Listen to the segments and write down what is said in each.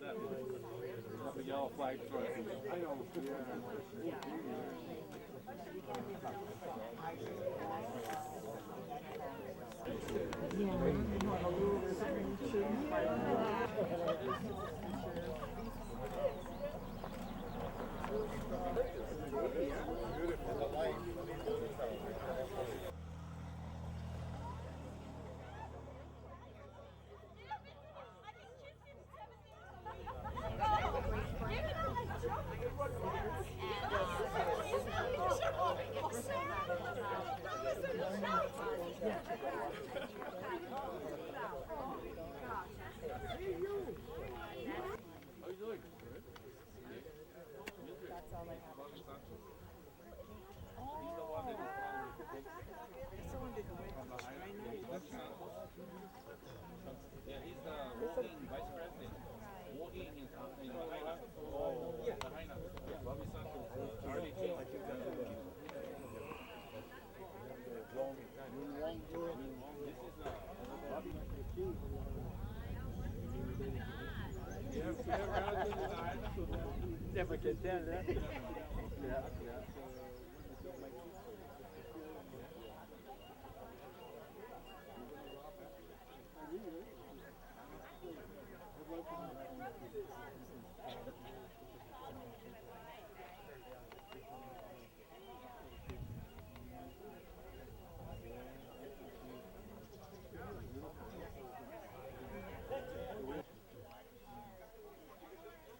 The yellow flag for us. I know. Yeah, he's the walking vice president. Walking in Lahaina. Oh, yeah. Lahaina. Yeah, Bobby Santos. Already changed. This is Bobby. You have relatives in Lahaina? Never can tell, yeah. Yeah.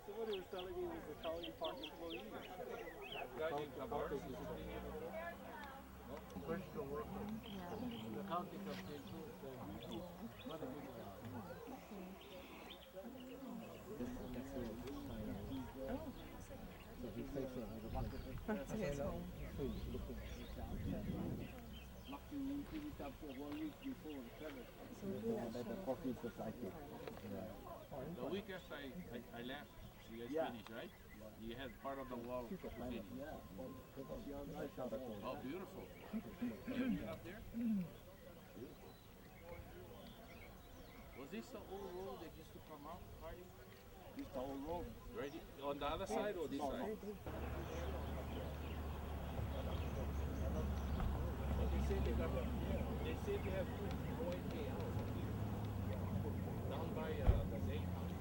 So what he was telling me was the colony park is below you. The county company That's his home. The week after I left, you guys finished, right? You had part of the wall finished. Oh, beautiful. You been up there? Beautiful. Was this the old road that used to come out, Hardy? This the old road? Right on the other side or this side? They say they have two down by the Zane house.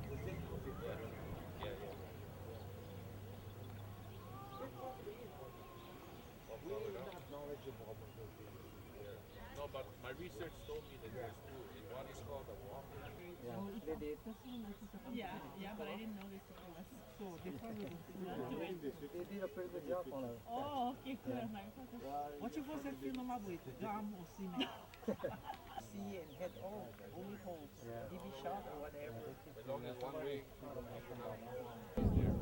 The Zane house is there. Yeah. We're not knowledgeable about those things. No, but my research told me that there's two. One is called the Walker. They did. Yeah, but I didn't know this was so different. They did a pretty good job on it. Oh, okay, good. What you supposed to feel no Maui? Gum or cement? See and head all only holes. Give you shot or whatever. As long as one way.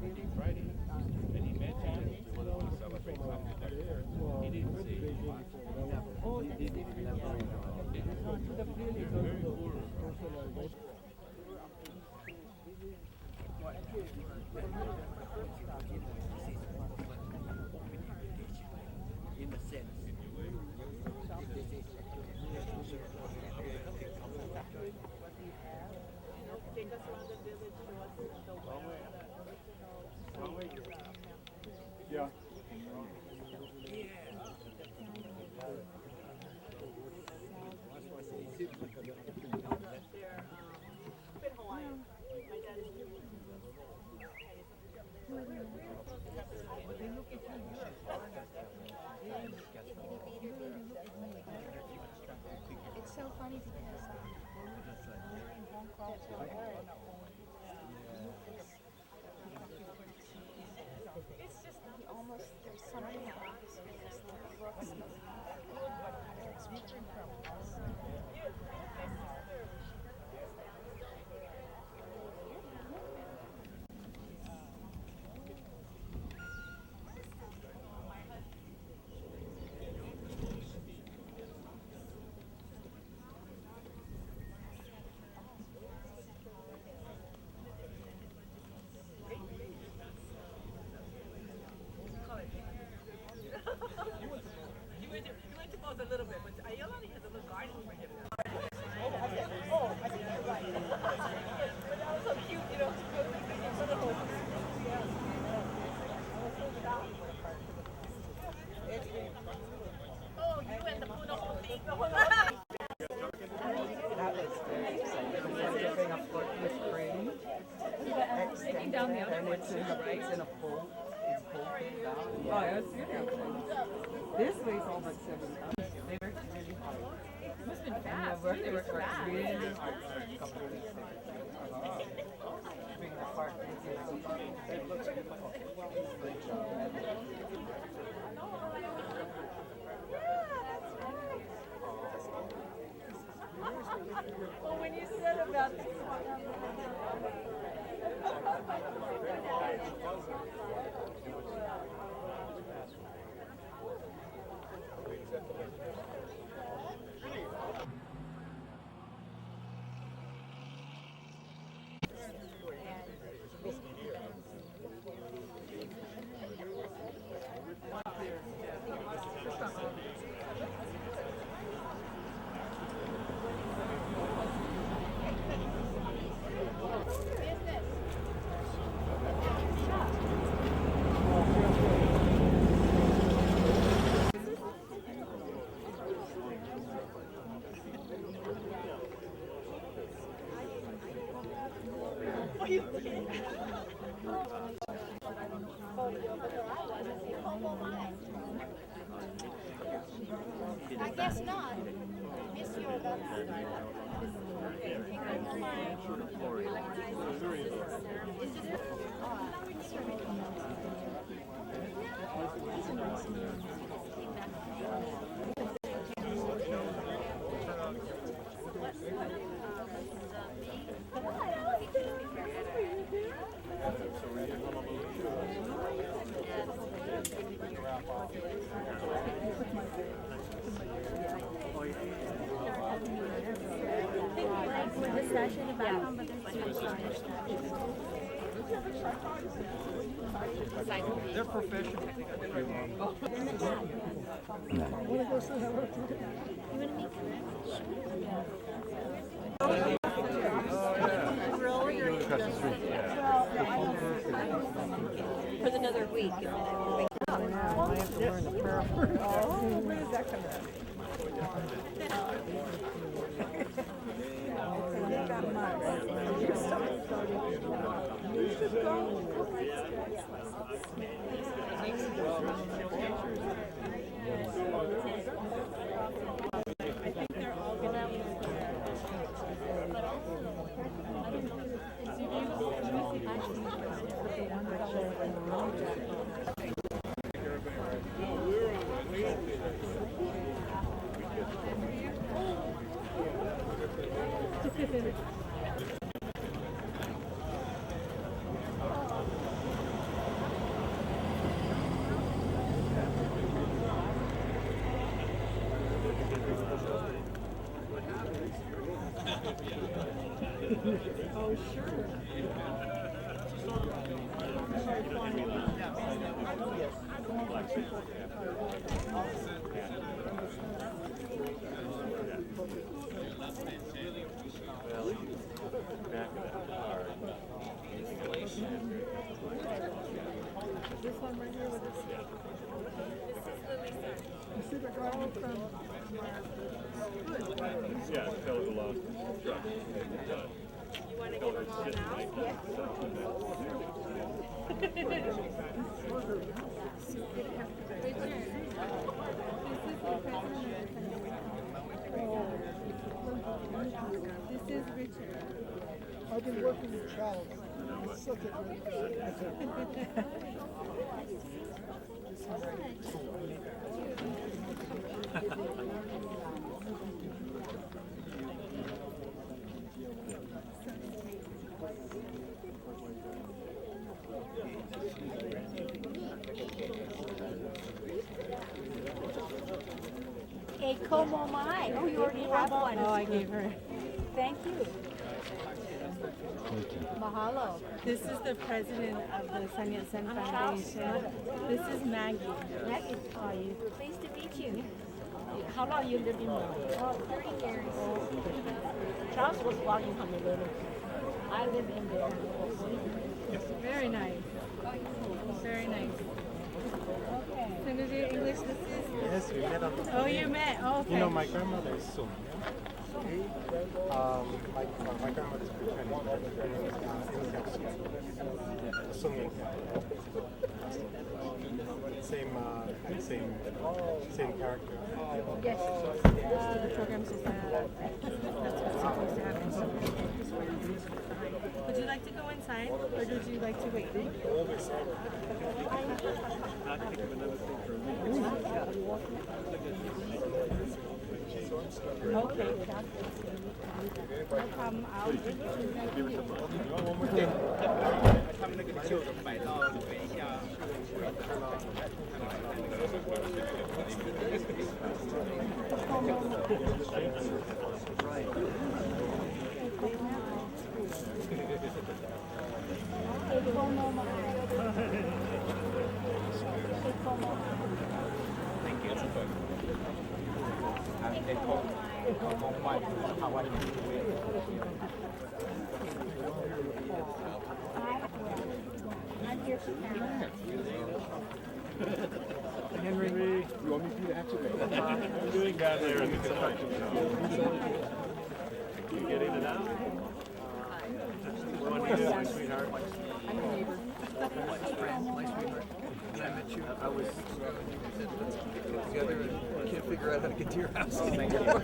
He's there Friday. And he mentioned that he was going to celebrate something there. He didn't say why. Oh, they did it. Very cool. In a sense. Take us around the village, show us the Wrong way. Yeah. It's so funny because we're in Hong Kong. It's just almost, there's something about this place that looks it's different from us. You went to pause a little bit, but Ayalani has a little garden for him now. Oh, I see. Right. But that was so cute, you know. on the other one too, right? It's in a fold. It's folded down. Oh, it's beautiful. This weighs almost 7 pounds. They worked really hard. It must have been fast. They worked really hard for a couple of weeks. Bring the part into it looks beautiful. Well, when you said about I guess not. Miss yoga. Discussion about They're professional. for another week. Where does that come from? You should go. I think they're all gonna oh, sure. This one right here with this. You see the girl from... Yeah, Kula. You want to give them all now? This is Richard. I've been working with Charles. He's such a great guy. A como mai. Oh, you already have one. Oh, I gave her. Thank you. Mahalo. This is the president of the Sun Yat-Sen Foundation. This is Maggie. Maggie, how are you? Pleased to meet you. How long you lived in Maui? Oh, 30 years. Charles was walking from the little. I live in there. Very nice. Very nice. Okay. Senator English, this is... Yes, we met up. Oh, you met. Oh, okay. You know, my grandmother is Sum. My grandmother's pretending. Singing. Same character. Yes. The program says that that's what's supposed to happen. So would you like to go inside, or would you like to wait? Always. Okay. No problem. I'll give you. 他们那个旧的摆到里面一下。Henry, you want me to do the activate? I'm doing down there in the construction zone. You get in and out? What do you do, my sweetheart? I'm your neighbor. My sweetheart. When I met you, I was let's get together and can't figure out how to get to your house anymore.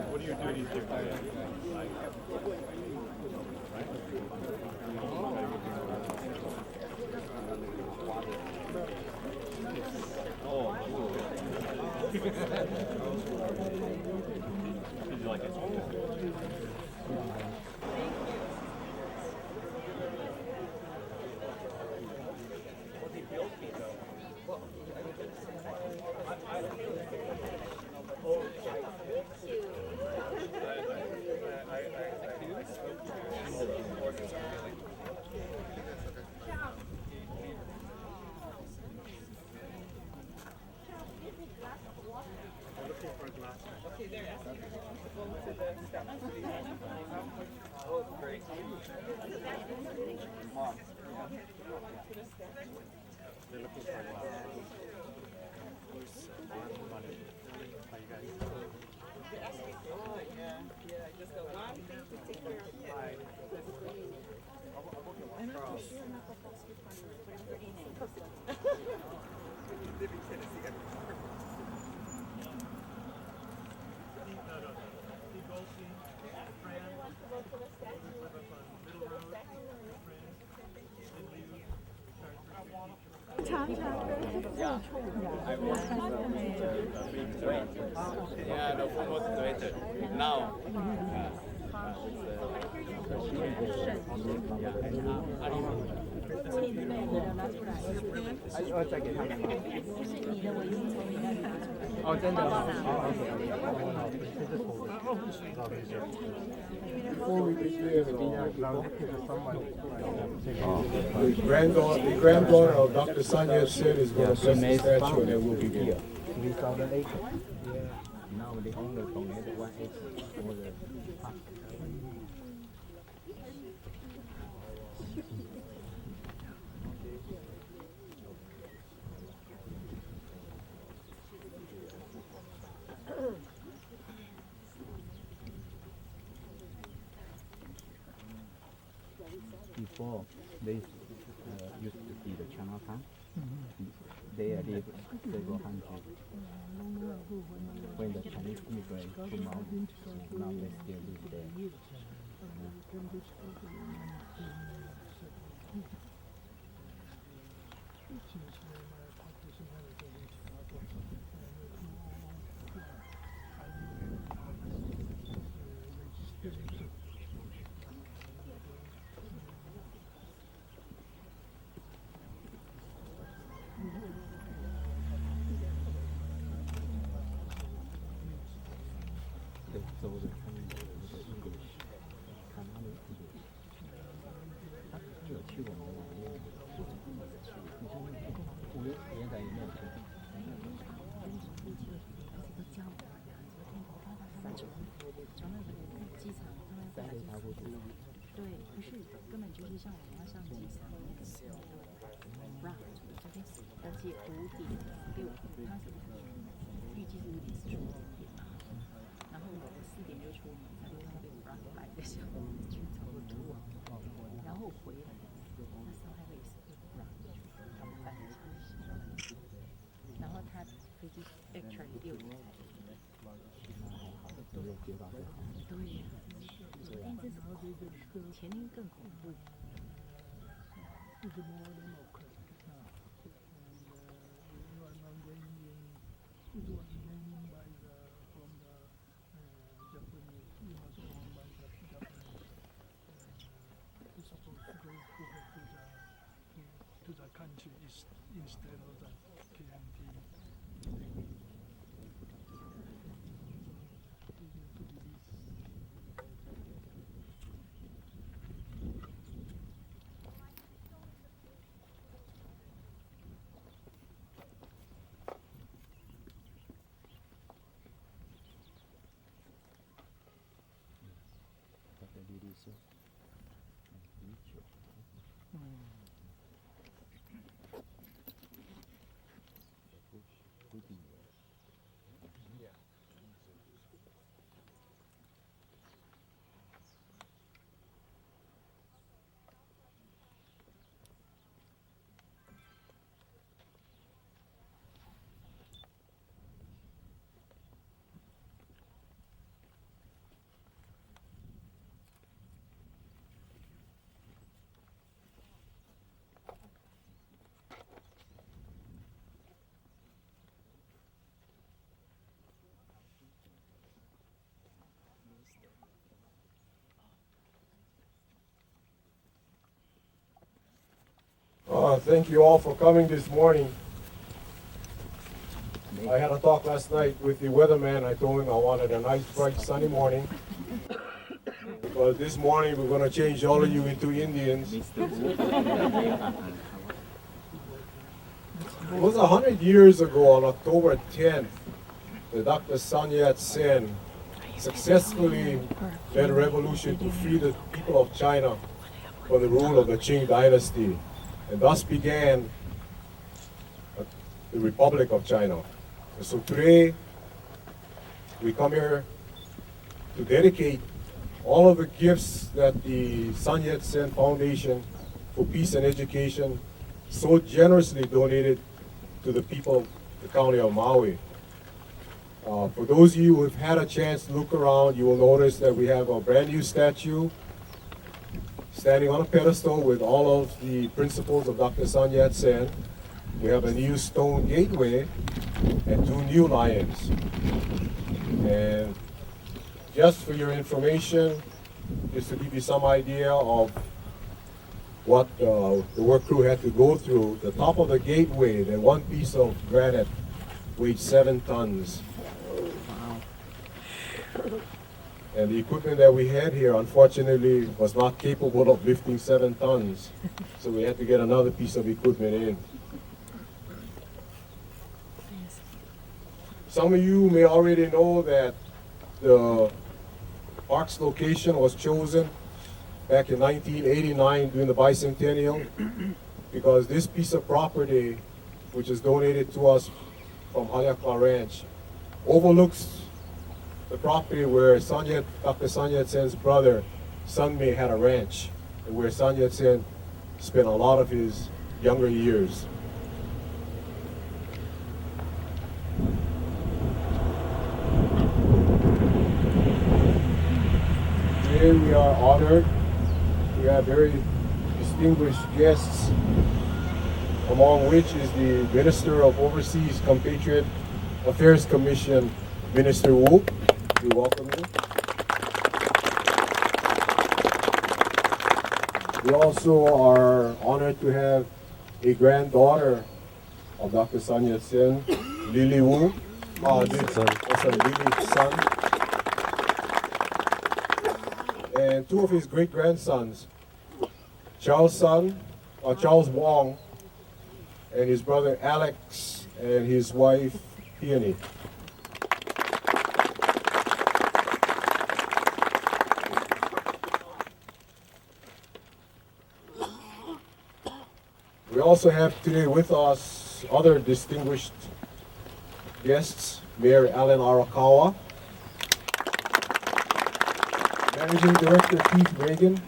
What are your duties here? Oh, cool. Did you like it? Yeah, the phone was later. Now. The granddaughter of Dr. Sanya Yat-Sen is going to set the statue and then we'll begin. 2008. Now they own the donated 1/8 for the park. Before, they used to be the Chinatown. They live several hundred. When the Chinese immigrants to Maui, now they still live there. So the English, Canadian English. 就去我们那边，5年在里面去。3回差不多。对，不是，根本就是像我们要上机场那个 rock，但是5:6，它是预计是5:40出嘛，然后我4点就出门，在路上被 rock 来一个小时去差不多2，然后回来，那时候还会是被 rock 到半个小时，然后他飞机 actually 6点才飞。对呀，昨天这是前天更恐怖。Thank you all for coming this morning. I had a talk last night with the weatherman. I told him I wanted a nice, bright, sunny morning. But this morning we're going to change all of you into Indians. It was 100 years ago on October 10th that Dr. Yat-Sen successfully led a revolution to free the people of China from the rule of the Qing dynasty. And thus began the Republic of China. And so today, we come here to dedicate all of the gifts that the Sun Yat-sen Foundation for Peace and Education so generously donated to the people of the county of Maui. For those of you who have had a chance to look around, you will notice that we have a brand new statue standing on a pedestal with all of the principles of Dr. Sun Yat-sen. We have a new stone gateway and 2 new lions. And just for your information, just to give you some idea of what the work crew had to go through, the top of the gateway, that one piece of granite weighed 7 tons. And the equipment that we had here, unfortunately, was not capable of lifting 7 tons. So we had to get another piece of equipment in. Some of you may already know that the park's location was chosen back in 1989 during the bicentennial because this piece of property, which is donated to us from Haleakala Ranch, overlooks the property where Dr. Sun Yat-sen's brother, Sunmay, had a ranch, and where Sun Yat-sen spent a lot of his younger years. Today we are honored. We have very distinguished guests, among which is the Minister of Overseas Compatriot Affairs Commission, Minister Wu. We welcome you. We also are honored to have a granddaughter of Dr. Sun Yat-sen, Lily Wu. Lily's son. And 2 of his great-grandsons, Charles Wong, and his brother Alex, and his wife Peony. We also have today with us other distinguished guests, Mayor Alan Arakawa, Managing Director Keith Reagan,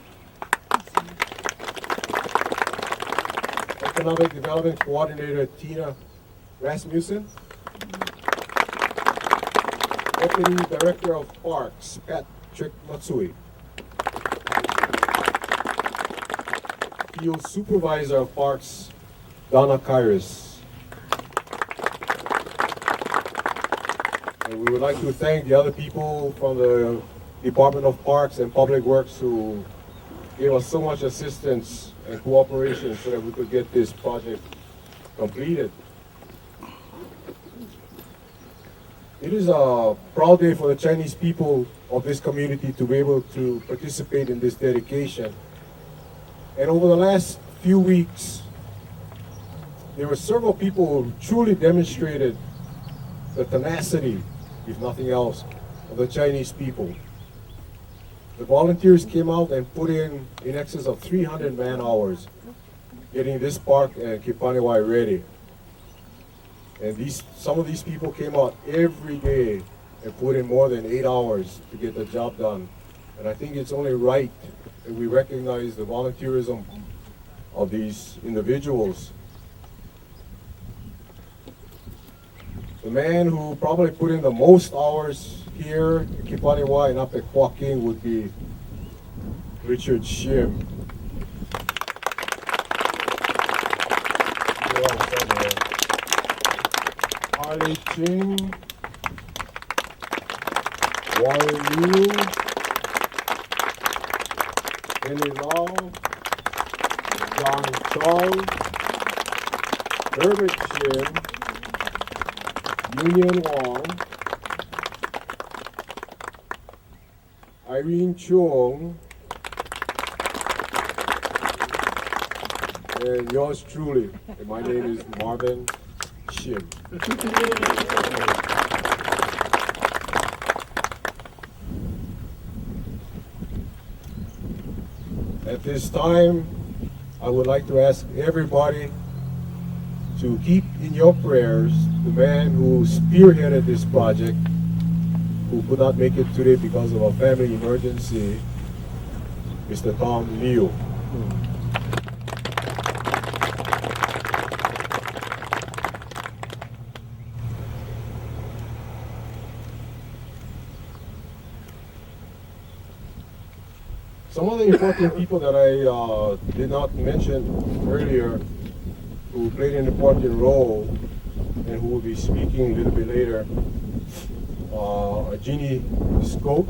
Economic Development Coordinator Tina Rasmussen, Deputy Director of Parks Patrick Matsui, Field Supervisor of Parks Donna Kairis. And we would like to thank the other people from the Department of Parks and Public Works who gave us so much assistance and cooperation so that we could get this project completed. It is a proud day for the Chinese people of this community to be able to participate in this dedication. And over the last few weeks, there were several people who truly demonstrated the tenacity, if nothing else, of the Chinese people. The volunteers came out and put in excess of 300 man-hours getting this park and Kipanewai ready. And some of these people came out every day and put in more than 8 hours to get the job done. And I think it's only right that we recognize the volunteerism of these individuals. The man who probably put in the most hours here in Kipanewai and up at Huaking would be Richard Shim. Harley Ching, Warren Liu, Henry Lau, John Chong, Herbert Shim, Union Wong, Irene Chung, and yours truly. And my name is Marvin Shim. At this time, I would like to ask everybody to keep in your prayers the man who spearheaded this project, who could not make it today because of a family emergency, Mr. Tom Liu. Some of the important people that I did not mention earlier, who played an important role and who will be speaking a little bit later, Jeannie Scope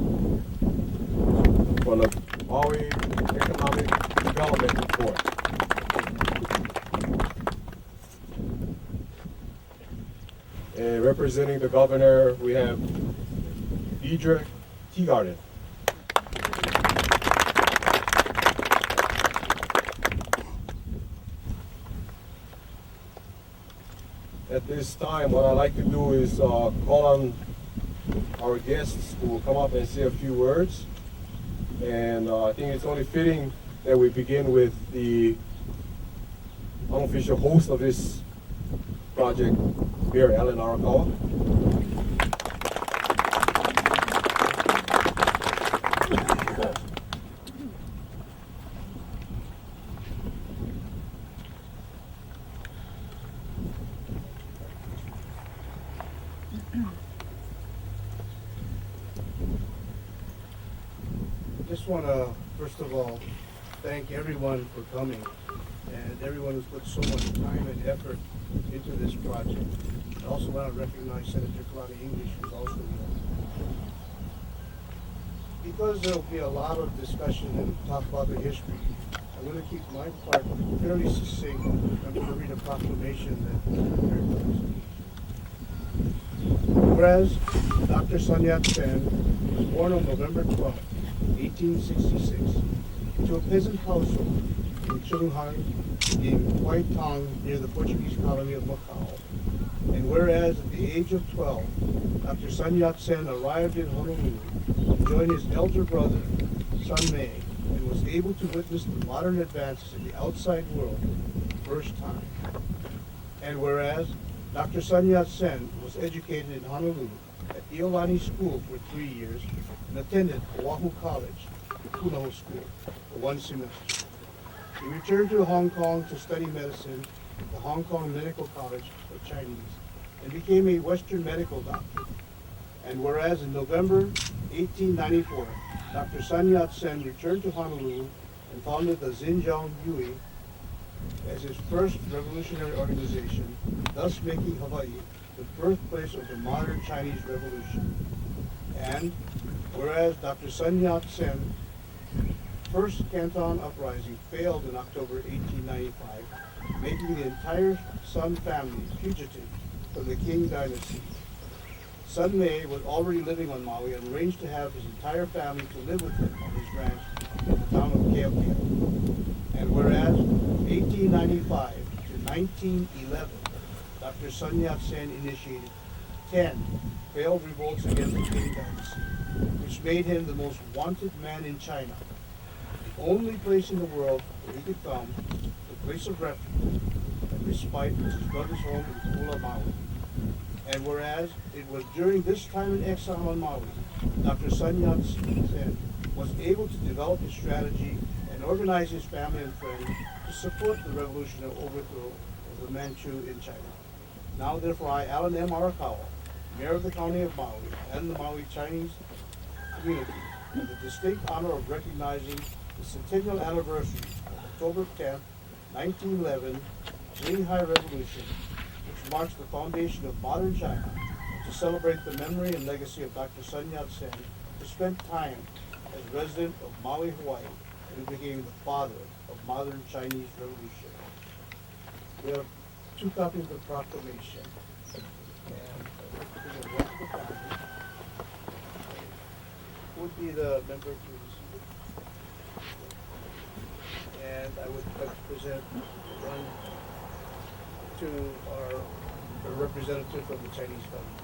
from the Maui Economic Development Report. And representing the governor, we have Deidre Teagarden. At this time, what I'd like to do is call on our guests who will come up and say a few words. And I think it's only fitting that we begin with the unofficial host of this project, Mayor Alan Arakawa. I just want to, first of all, thank everyone for coming and everyone who's put so much time and effort into this project. I also want to recognize Senator Kalani English, who's also here. Because there will be a lot of discussion and talk about the history, I'm going to keep my part fairly succinct. I'm going to read a proclamation that whereas Dr. Sun Yat-Sen was born on November 12, 1866, to a peasant household in Chilunhai, in Huaitang, near the Portuguese colony of Macau. And whereas at the age of 12, Dr. Sun Yat-Sen arrived in Honolulu to join his elder brother, Sun Mei, and was able to witness the modern advances in the outside world first time. And whereas Dr. Sun Yat-sen was educated in Honolulu at Iolani School for 3 years and attended Oahu College, the Kula School, for 1 semester. He returned to Hong Kong to study medicine at the Hong Kong Medical College for Chinese and became a Western medical doctor. And whereas in November 1894, Dr. Sun Yat-sen returned to Honolulu and founded the Xinjiang Yui as his first revolutionary organization, thus making Hawaii the birthplace of the modern Chinese Revolution. And whereas Dr. Sun Yat-sen's first Canton uprising failed in October 1895, making the entire Sun family fugitive from the Qing dynasty. Sun Mei was already living on Maui and arranged to have his entire family to live with him on his ranch in the town of Keokeo. And whereas 1895 to 1911, Dr. Sun Yat-sen initiated 10 failed revolts against the Qing dynasty, which made him the most wanted man in China, the only place in the world where he could come, the place of refuge and respite was his brother's home in Kula, Maui. And whereas it was during this time in exile on Maui, Dr. Sun Yat-sen was able to develop his strategy and organize his family and friends to support the revolutionary overthrow of the Manchu in China. Now therefore I, Alan M. Arakawa, Mayor of the County of Maui and the Maui Chinese community, have the distinct honor of recognizing the centennial anniversary of October 10, 1911, Qinghai Revolution, which marks the foundation of modern China, to celebrate the memory and legacy of Dr. Sun Yat-sen, who spent time as resident of Maui, Hawaii, and who became the father of modern Chinese Revolution. We have 2 copies of the proclamation. And one to the family. Who would be the member to receive it? And I would like to present one to our representative from the Chinese government.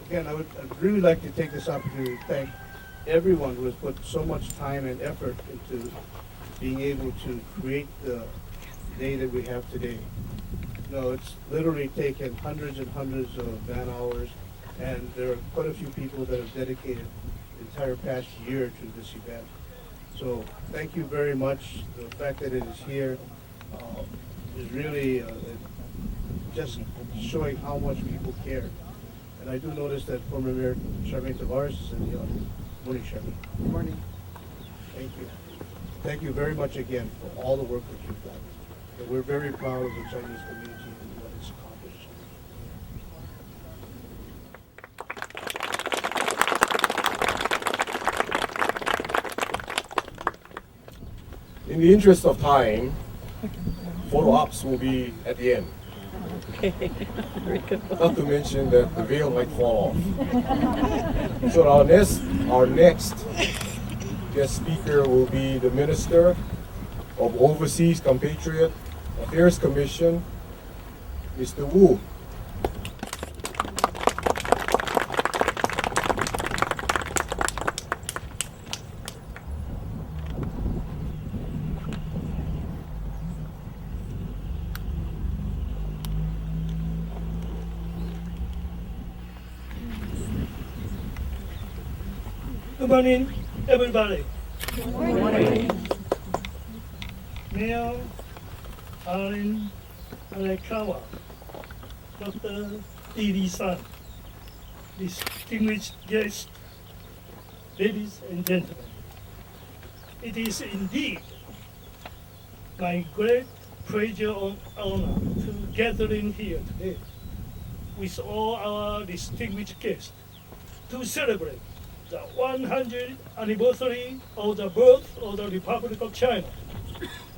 Again, I'd really like to take this opportunity to thank everyone who has put so much time and effort into being able to create the day that we have today. You know, it's literally taken hundreds and hundreds of man hours, and there are quite a few people that have dedicated the entire past year to this event. So thank you very much. The fact that it is here is really just showing how much people care. And I do notice that former Mayor Charmaine Tavares is in the audience. Morning, Charmaine. Good morning. Thank you. Thank you very much again for all the work that you've done. And we're very proud of the Chinese community and what it's accomplished. In the interest of time, follow-ups will be at the end. Not to mention that the veil might fall off. So our next guest speaker will be the Minister of Overseas Compatriot Affairs Commission, Mr. Wu. Good morning, everybody. Good morning. Mayor Alan Arakawa, Dr. D.D. Sun, distinguished guests, ladies and gentlemen. It is indeed my great pleasure and honor to gather in here today with all our distinguished guests to celebrate the 100th anniversary of the birth of the Republic of China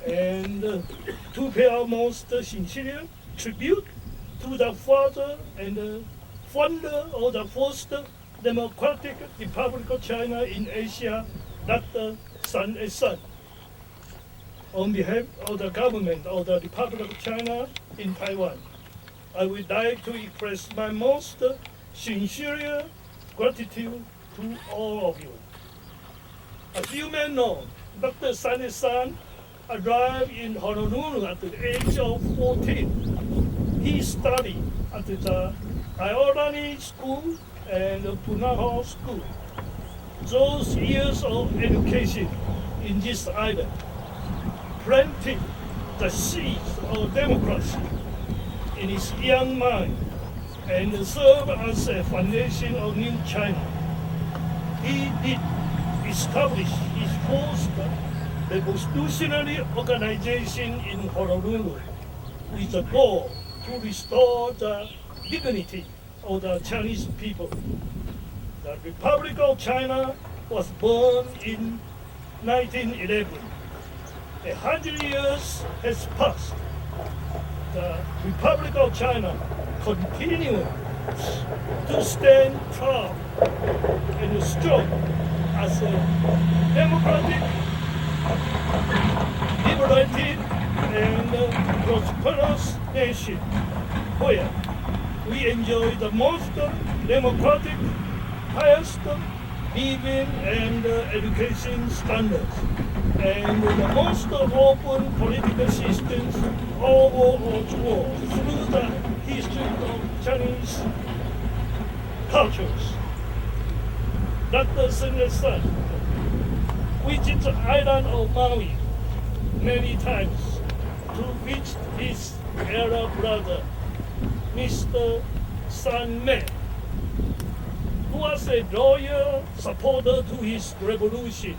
and to pay our most sincere tribute to the father and founder of the first Democratic Republic of China in Asia, Dr. Sun Yat-Sen. On behalf of the government of the Republic of China in Taiwan, I would like to express my most sincere gratitude to all of you. As you may know, Dr. Sun Yat-Sen arrived in Honolulu at the age of 14. He studied at the Iolani School and Punahou School. Those years of education in this island planted the seeds of democracy in his young mind and served as a foundation of new China. He did establish his first revolutionary organization in Honolulu with the goal to restore the dignity of the Chinese people. The Republic of China was born in 1911. 100 years has passed. The Republic of China continues to stand proud and strong as a democratic, liberated, and prosperous nation where we enjoy the most democratic, highest living and education standards, and the most open political systems over the world through the history of Chinese cultures. Dr. Sun Yat-Sen visited the island of Maui many times to visit his elder brother, Mr. Sun Mei, who was a loyal supporter to his revolution,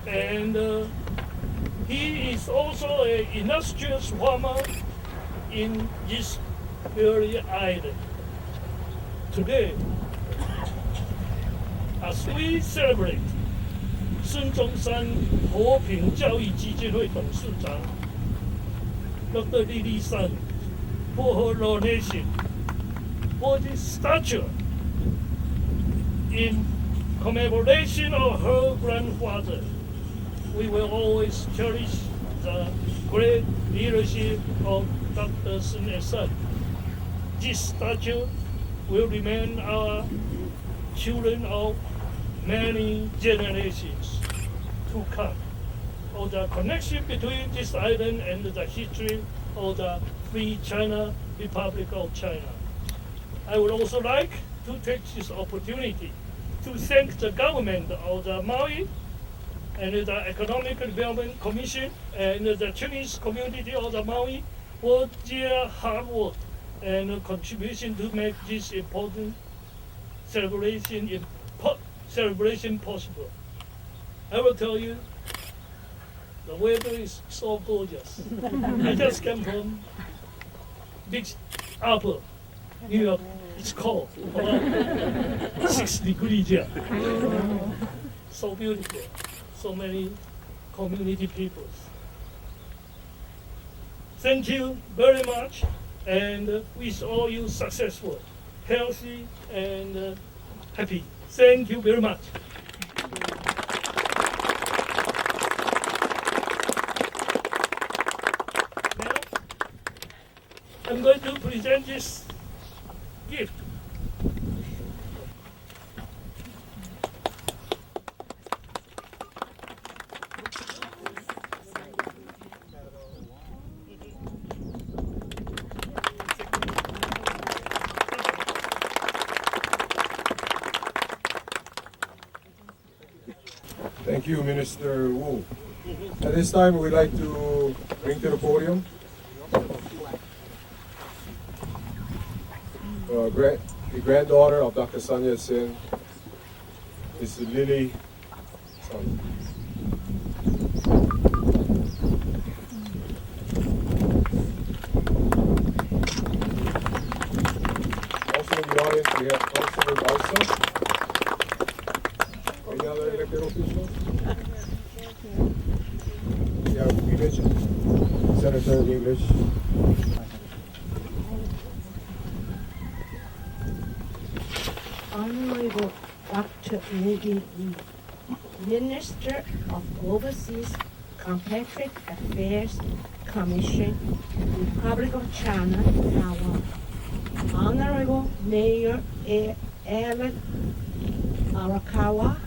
and he is also an industrious farmer in this very island. Today, as we celebrate 孙中山和平教育基金会董事长 Dr. Lily Sun for her donation for this statue in commemoration of her grandfather. We will always cherish the great leadership of Dr. Sun Yat-Sen. This statue will remain our children of many generations to come, of the connection between this island and the history of the Free China Republic of China. I would also like to take this opportunity to thank the government of the Maui and the Economic Development Commission and the Chinese community of the Maui for their hard work and contribution to make this important celebration possible. I will tell you, the weather is so gorgeous. I just came from Big Apple, New York. It's cold, about 6 degrees here. So beautiful, so many community people. Thank you very much, and wish all you successful, healthy, and happy. Thank you very much. Now, I'm going to present this gift. Thank you, Minister Wu. At this time, we'd like to bring to the podium the granddaughter of Dr. Sun Yat-Sen, Mrs. Lily Sun. Also in the audience, we have Councilor Balsa. Any other elected officials? We have women Senator in English. Honorable Dr. Megan Lee, Minister of Overseas Compatriot Affairs Commission, Republic of China, Taiwan. Honorable Mayor Alan Arakawa,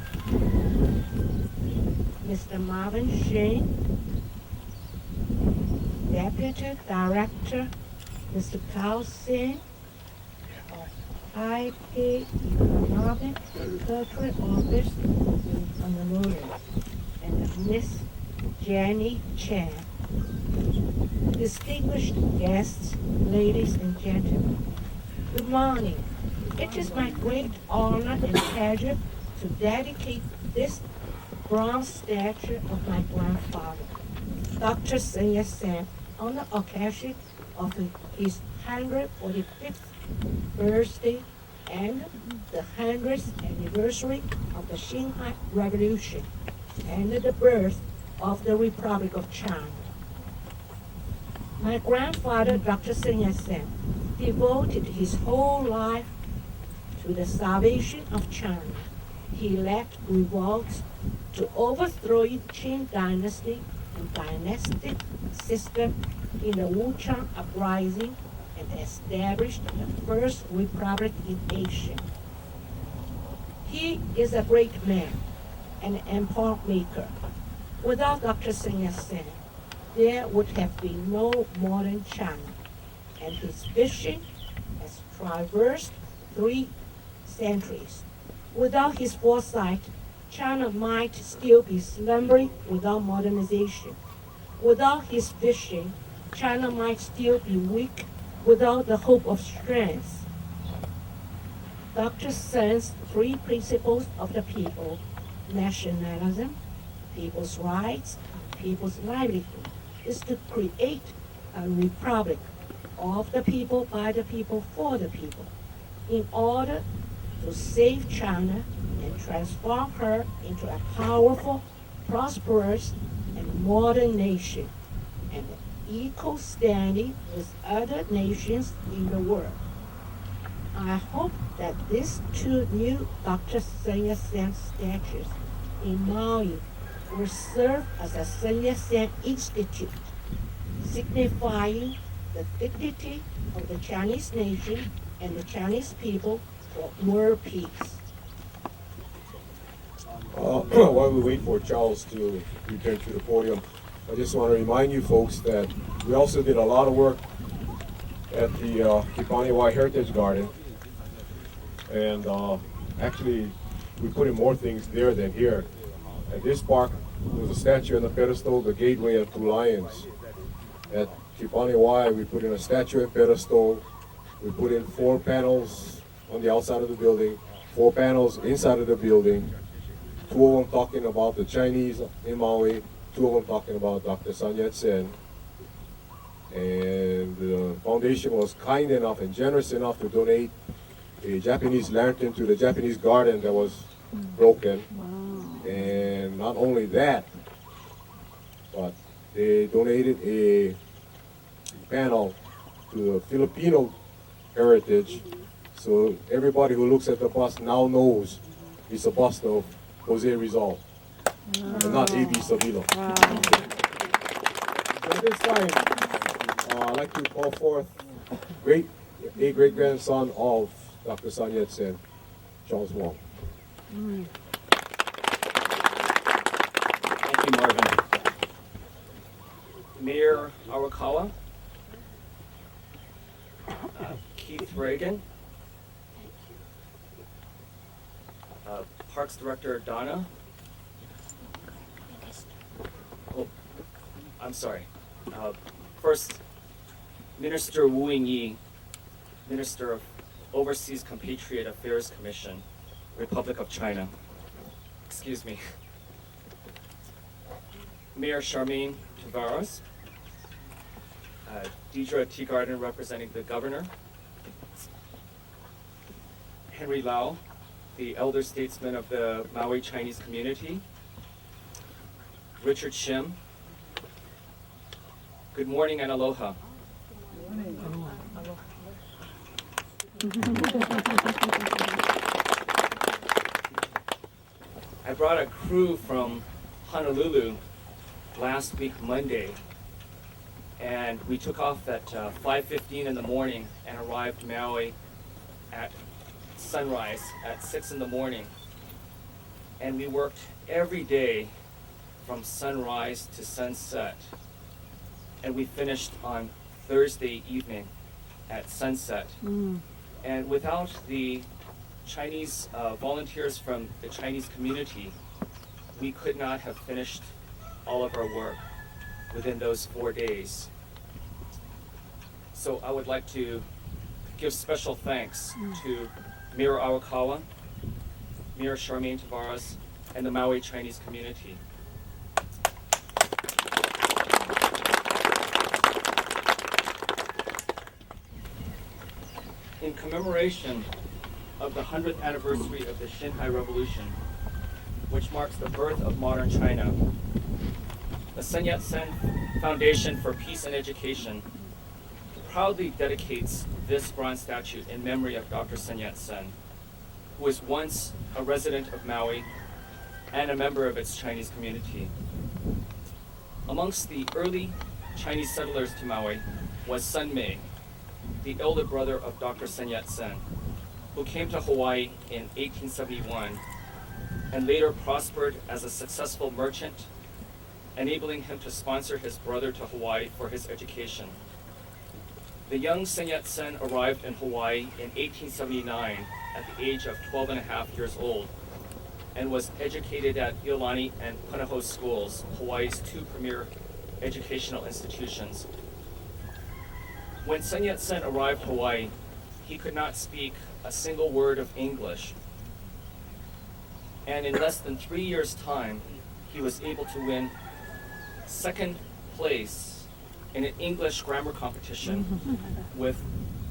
Mr. Marvin Shane, Deputy Director, Mr. Kao Sen, IP Economic Cultural Office in Honolulu, and Miss Jenny Chan. Distinguished guests, ladies and gentlemen, good morning. It is my great honor and pleasure to dedicate this bronze statue of my grandfather, Dr. Sun Yat-sen, on the occasion of his 145th birthday and the 100th anniversary of the Shanghai Revolution and the birth of the Republic of China. My grandfather, Dr. Sun Yat-sen, devoted his whole life to the salvation of China. He led revolts to overthrow the Qing dynasty and dynastic system in the Wuchang Uprising and established the first republic in Asia. He is a great man, an empire maker. Without Dr. Sun Yat-sen, there would have been no modern China, and his vision has traversed 3 centuries. Without his foresight, China might still be slumbering without modernization. Without his vision, China might still be weak without the hope of strength. Dr. Sun's 3 principles of the people, nationalism, people's rights, people's livelihood, is to create a republic of the people, by the people, for the people, in order to save China and transform her into a powerful, prosperous, and modern nation, and equal standing with other nations in the world. I hope that these 2 new Dr. Sun Yat-sen statues in Maui will serve as a Sun Yat-sen Institute, signifying the dignity of the Chinese nation and the Chinese people for world peace. While we wait for Charles to return to the podium, I just want to remind you folks that we also did a lot of work at the Kipaniwai Heritage Garden, and actually we put in more things there than here. At this park, there was a statue on the pedestal, the gateway of 2 lions. At Kipaniwai, we put in a statue and pedestal. We put in 4 panels on the outside of the building, 4 panels inside of the building, 2 of them talking about the Chinese in Maui, 2 of them talking about Dr. Sun Yat-sen. And the foundation was kind enough and generous enough to donate a Japanese lantern to the Japanese garden that was broken. And not only that, but they donated a panel to the Filipino heritage. So everybody who looks at the bust now knows it's a bust of Jose Rizal, and not A.B. Savilo. At this time, I'd like to call forth a great-grandson of Dr. Sun Yat-sen, Charles Wong. Thank you, Marvin. Mayor Arakawa, Keith Reagan, Parks Director Donna. Oh, I'm sorry. First, Minister Wu Ying-yi, Minister of Overseas Compatriot Affairs Commission, Republic of China. Excuse me. Mayor Charmaine Tavares, Deidre Teagarden representing the governor, Henry Lau, the elder statesman of the Maui Chinese community, Richard Shim, Good morning and aloha. I brought a crew from Honolulu last week Monday, and we took off at 5:15 in the morning and arrived Maui at sunrise at 6 in the morning. And we worked every day from sunrise to sunset. And we finished on Thursday evening at sunset. And without the Chinese volunteers from the Chinese community, we could not have finished all of our work within those 4 days. So I would like to give special thanks to Mayor Awakawa, Mayor Charmaine Tavares, and the Maui Chinese community. In commemoration of the 100th anniversary of the Xinhai Revolution, which marks the birth of modern China, the Sun Yat-sen Foundation for Peace and Education proudly dedicates this bronze statue in memory of Dr. Sun Yat-sen, who was once a resident of Maui and a member of its Chinese community. Amongst the early Chinese settlers to Maui was Sun Mei, the elder brother of Dr. Sun Yat-sen, who came to Hawaii in 1871 and later prospered as a successful merchant, enabling him to sponsor his brother to Hawaii for his education. The young Sun Yat-sen arrived in Hawaii in 1879 at the age of 12 and a half years old and was educated at Iolani and Punahou schools, Hawaii's two premier educational institutions. When Sun Yat-sen arrived Hawaii, he could not speak a single word of English. And in less than 3 years' time, he was able to win second place in an English grammar competition with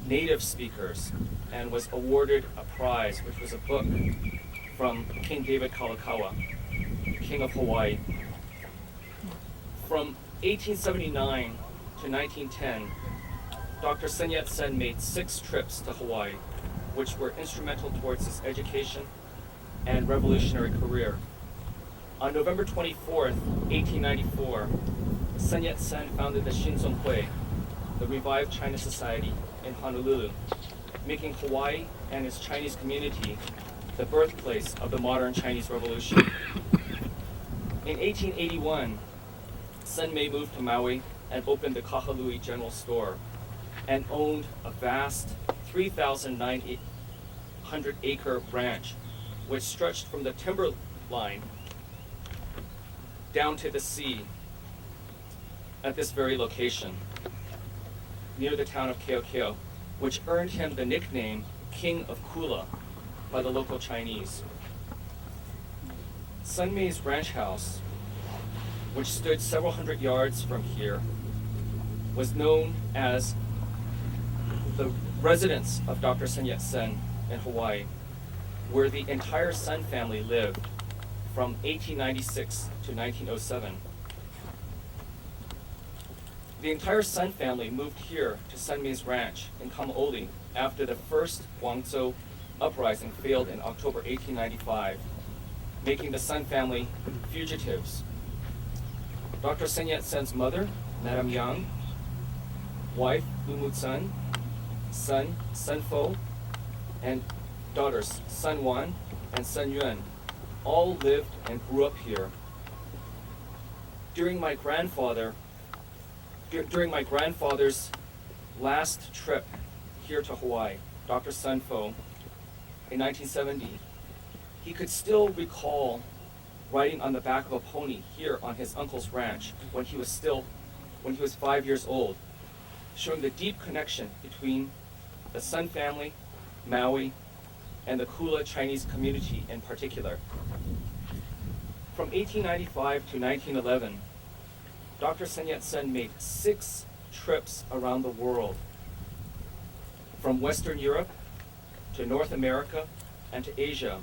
native speakers and was awarded a prize, which was a book from King David Kalakaua, King of Hawaii. From 1879 to 1910, Dr. Sun Yat-sen made 6 trips to Hawaii, which were instrumental towards his education and revolutionary career. On November 24th, 1894, Sun Yat-sen founded the Shinzon Hui, the revived China Society, in Honolulu, making Hawaii and its Chinese community the birthplace of the modern Chinese Revolution. In 1881, Sun Mei moved to Maui and opened the Kahalui General Store and owned a vast 3,900-acre ranch, which stretched from the timberline down to the sea at this very location, near the town of Keokeo, which earned him the nickname King of Kula by the local Chinese. Sun Mei's ranch house, which stood several hundred yards from here, was known as the residence of Dr. Sun Yat-sen in Hawaii, where the entire Sun family lived from 1896 to 1907. The entire Sun family moved here to Sun Mei's ranch in Kamaoli after the first Guangzhou uprising failed in October 1895, making the Sun family fugitives. Dr. Sun Yat-sen's mother, Madame Yang, wife, Lumut-san, son, Sun Fo, and daughters, Sun Wan and Sun Yuan, all lived and grew up here. During my grandfather's last trip here to Hawaii, Dr. Sun Fo, in 1970, he could still recall riding on the back of a pony here on his uncle's ranch when he was 5 years old, showing the deep connection between the Sun family, Maui, and the Kula Chinese community in particular. From 1895 to 1911, Dr. Sun Yat-sen made 6 trips around the world, from Western Europe to North America and to Asia.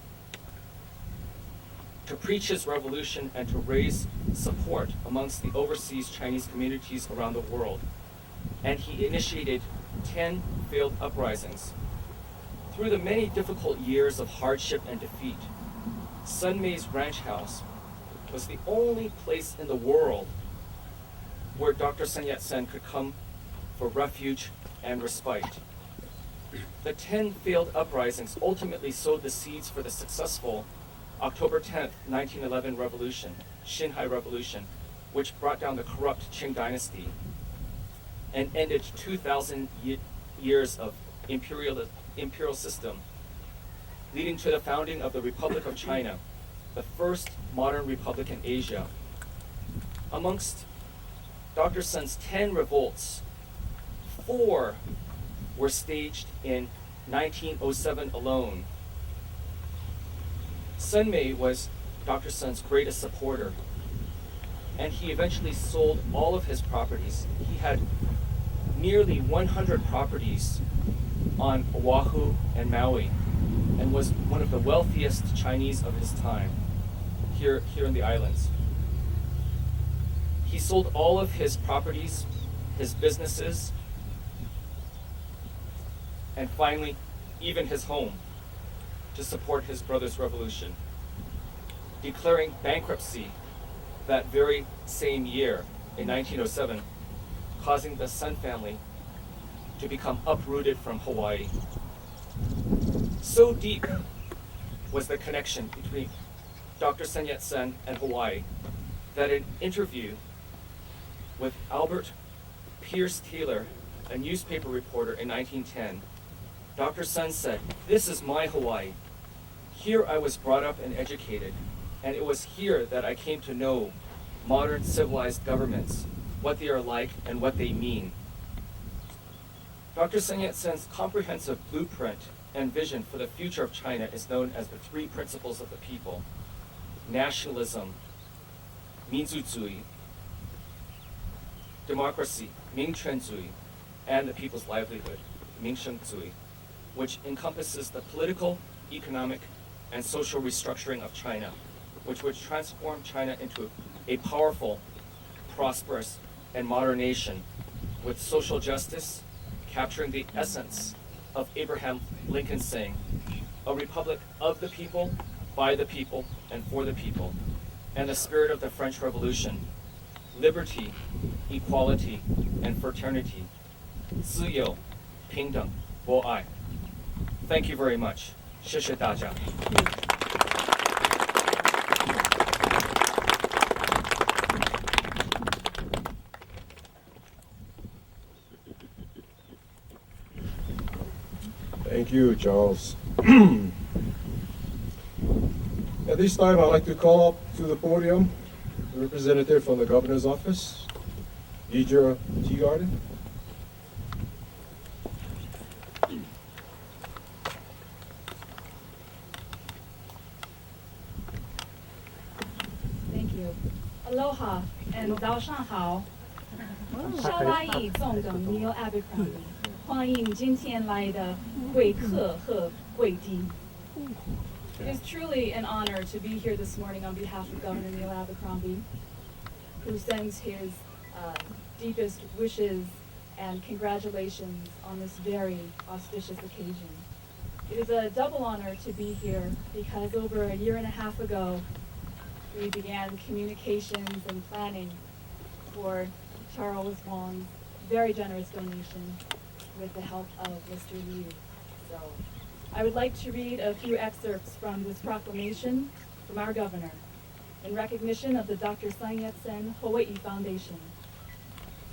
to preach his revolution and to raise support amongst the overseas Chinese communities around the world. And he initiated 10 failed uprisings. Through the many difficult years of hardship and defeat, Sun Mei's ranch house was the only place in the world where Dr. Sun Yat-sen could come for refuge and respite. The 10 failed uprisings ultimately sowed the seeds for the successful October 10th, 1911 revolution, Xinhai Revolution, which brought down the corrupt Qing dynasty and ended 2,000 years of imperial system, leading to the founding of the Republic of China, the first modern republic in Asia. Amongst Dr. Sun's 10 revolts, 4 were staged in 1907 alone. Sun Mei was Dr. Sun's greatest supporter, and he eventually sold all of his properties. He had nearly 100 properties on Oahu and Maui, and was one of the wealthiest Chinese of his time here in the islands. He sold all of his properties, his businesses, and finally, even his home, to support his brother's revolution, declaring bankruptcy that very same year in 1907, causing the Sun family to become uprooted from Hawaii. So deep was the connection between Dr. Sun Yat-sen and Hawaii that in an interview with Albert Pierce Taylor, a newspaper reporter in 1910, Dr. Sun said, "This is my Hawaii. Here I was brought up and educated, and it was here that I came to know modern civilized governments, what they are like and what they mean." Dr. Sun Yat-sen's comprehensive blueprint and vision for the future of China is known as the 3 principles of the people: nationalism, 民族主义, democracy, 民权主义, and the people's livelihood, 民生主义, which encompasses the political, economic, and social restructuring of China, which would transform China into a powerful, prosperous, and modern nation with social justice, capturing the essence of Abraham Lincoln's saying, "A republic of the people, by the people, and for the people," and the spirit of the French Revolution: liberty, equality, and fraternity. 自由, 平等, 博爱. Thank you very much. 谢谢大家. Thank you, Charles. At this time, I'd like to call up to the podium the representative from the governor's office, Deidre Teagarden. Thank you. Aloha and 早上好。稍拉伊纵等 Neil Abercrombie， 欢迎今天来的贵客和贵宾。It is truly an honor to be here this morning on behalf of Governor Neil Abercrombie, who sends his deepest wishes and congratulations on this very auspicious occasion. It is a double honor to be here because over a year and a half ago, we began communications and planning for Charles Wong's very generous donation with the help of Mr. Liu. So I would like to read a few excerpts from this proclamation from our governor in recognition of the Dr. Sun Yat-sen Hawaii Foundation.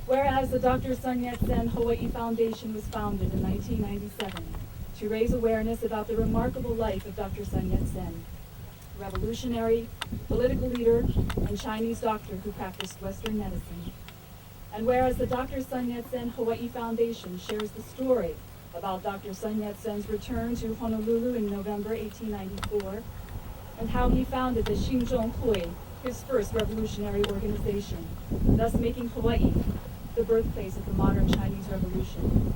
Whereas the Dr. Sun Yat-sen Hawaii Foundation was founded in 1997 to raise awareness about the remarkable life of Dr. Sun Yat-sen, revolutionary, political leader, and Chinese doctor who practiced Western medicine. And whereas the Dr. Sun Yat-sen Hawaii Foundation shares the story about Dr. Sun Yat-sen's return to Honolulu in November 1894, and how he founded the Xinzhong Hui, his first revolutionary organization, thus making Hawaii the birthplace of the modern Chinese Revolution.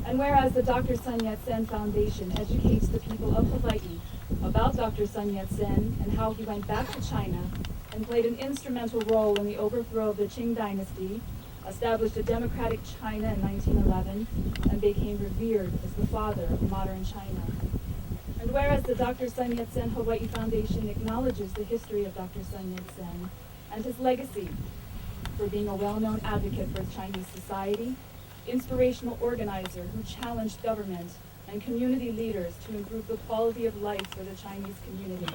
And whereas the Dr. Sun Yat-sen Foundation educates the people of Hawaii about Dr. Sun Yat-sen and how he went back to China and played an instrumental role in the overthrow of the Qing dynasty, established a democratic China in 1911, and became revered as the father of modern China. And whereas the Dr. Sun Yat-sen Hawaii Foundation acknowledges the history of Dr. Sun Yat-sen and his legacy for being a well-known advocate for Chinese society, inspirational organizer who challenged government and community leaders to improve the quality of life for the Chinese community,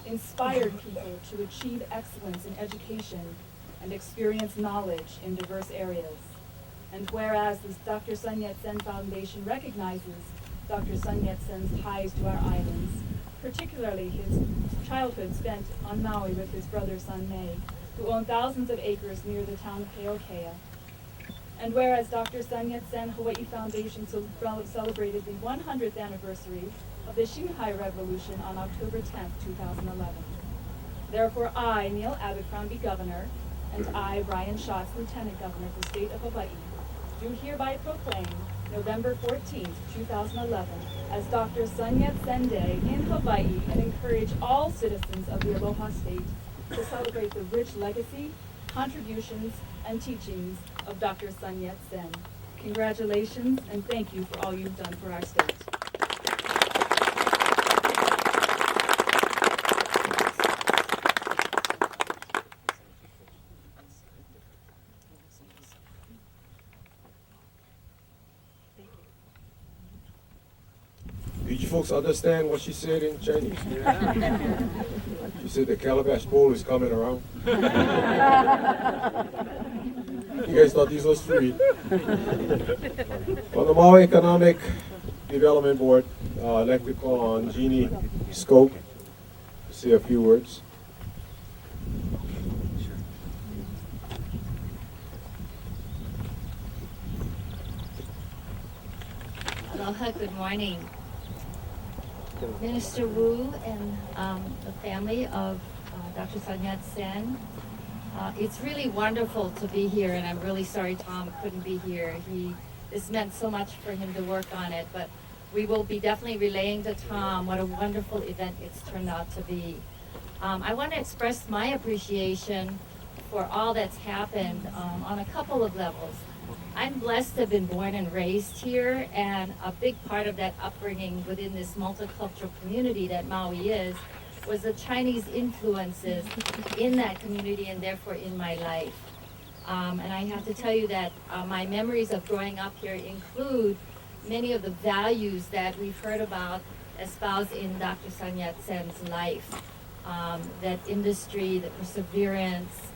inspired people to achieve excellence in education and experience knowledge in diverse areas. And whereas the Dr. Sun Yat-sen Foundation recognizes Dr. Sun Yat-sen's ties to our islands, particularly his childhood spent on Maui with his brother Sun Mei, who owned thousands of acres near the town of Keokea. And whereas Dr. Sun Yat-sen Hawaii Foundation celebrated the 100th anniversary of the Shanghai Revolution on October 10, 2011. Therefore, I, Neil Abercrombie, Governor, and I, Brian Schatz, Lieutenant Governor of the State of Hawaii, do hereby proclaim November 14, 2011 as Dr. Sun Yat-sen Day in Hawaii and encourage all citizens of the Aloha State to celebrate the rich legacy, contributions, and teachings of Dr. Sun Yat-sen. Congratulations and thank you for all you've done for our state. Did you folks understand what she said in Chinese? She said the calabash bowl is coming around. You guys thought these was free. On the Maui Economic Development Board, I'd like to call on Jeannie Scope to say a few words. Aloha, good morning. Minister Wu and the family of Dr. Sun Yat-sen. It's really wonderful to be here, and I'm really sorry Tom couldn't be here. This meant so much for him to work on it, but we will be definitely relaying to Tom what a wonderful event it's turned out to be. I want to express my appreciation for all that's happened on a couple of levels. I'm blessed to have been born and raised here, and a big part of that upbringing within this multicultural community that Maui is was the Chinese influences in that community and therefore in my life. And I have to tell you that my memories of growing up here include many of the values that we've heard about espoused in Dr. Sun Yat-sen's life. That industry, the perseverance,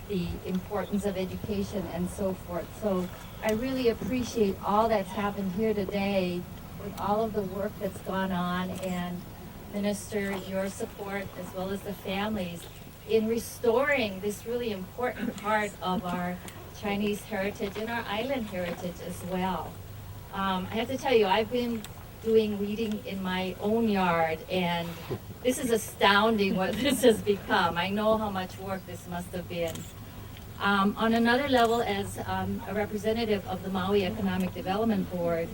the importance of education and so forth. So I really appreciate all that's happened here today with all of the work that's gone on, and Minister, your support as well as the families in restoring this really important part of our Chinese heritage and our island heritage as well. I have to tell you, I've been doing weeding in my own yard, and this is astounding what this has become. I know how much work this must have been. On another level, as a representative of the Maui Economic Development Board,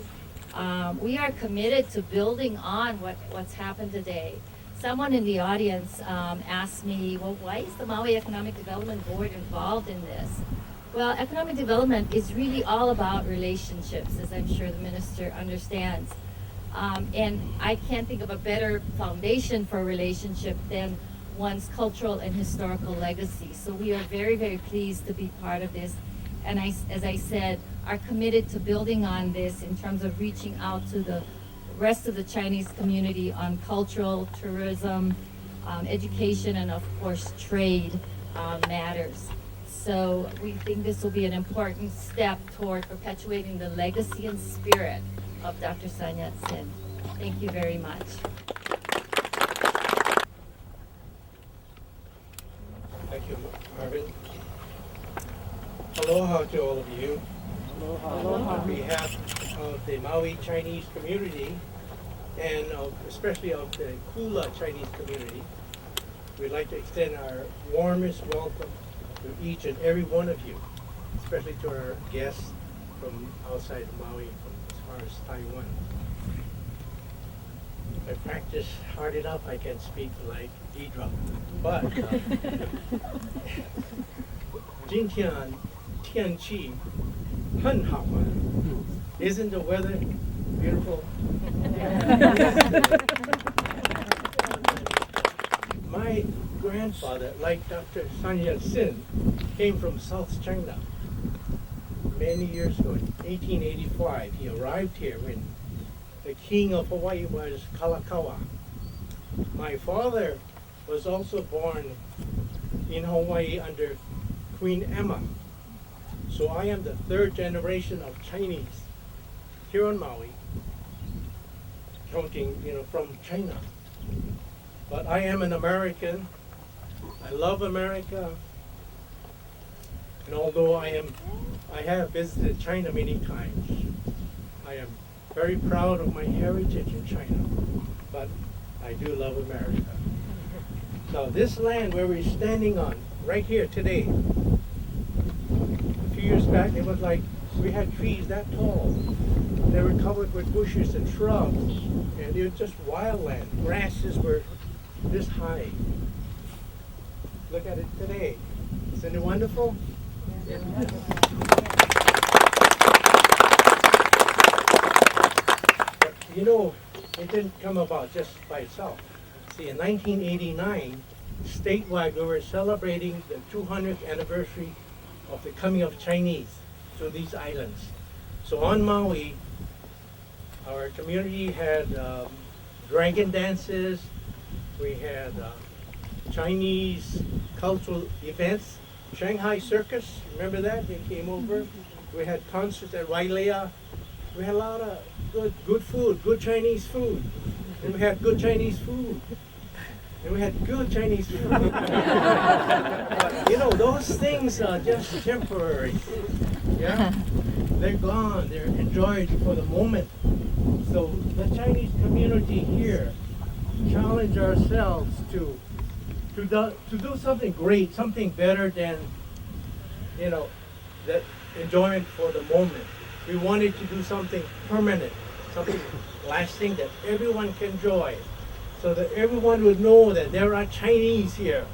we are committed to building on what's happened today. Someone in the audience asked me, well, why is the Maui Economic Development Board involved in this? Well, economic development is really all about relationships, as I'm sure the minister understands. And I can't think of a better foundation for a relationship than one's cultural and historical legacy. So we are very, very pleased to be part of this. And as I said, are committed to building on this in terms of reaching out to the rest of the Chinese community on cultural, tourism, education, and of course, trade matters. So we think this will be an important step toward perpetuating the legacy and spirit of Dr. Sun Yat-sen. Thank you very much. Thank you, Marvin. Aloha to all of you. Aloha. On behalf of the Maui Chinese community and especially of the Kula Chinese community, we'd like to extend our warmest welcome to each and every one of you, especially to our guests from outside Maui, from as far as Taiwan. I practice hard enough, I can speak like Deidre. But 今天天气很好啊. Isn't the weather beautiful? My grandfather, like Dr. Sun Yat-Sen, came from South China many years ago. In 1885, he arrived here when the king of Hawaii was Kalakaua. My father was also born in Hawaii under Queen Emma. So I am the third generation of Chinese here on Maui, counting, from China. But I am an American. I love America. And although I have visited China many times, I am very proud of my heritage in China, but I do love America. Now this land where we're standing on, right here today, a few years back it was like we had trees that tall. They were covered with bushes and shrubs, and it was just wild land. Grasses were this high. Look at it today. Isn't it wonderful? Yeah. But, it didn't come about just by itself. See, in 1989, statewide, we were celebrating the 200th anniversary of the coming of Chinese to these islands. So on Maui, our community had dragon dances, we had Chinese cultural events, Shanghai Circus, remember that? They came over. We had concerts at Wailea. We had a lot of good food, good Chinese food. And we had good Chinese food. And we had good Chinese food. But, those things are just temporary. Yeah? They're gone. They're enjoyed for the moment. So the Chinese community here challenge ourselves to do something great, something better than, that enjoyment for the moment. We wanted to do something permanent, something lasting that everyone can enjoy, so that everyone would know that there are Chinese here.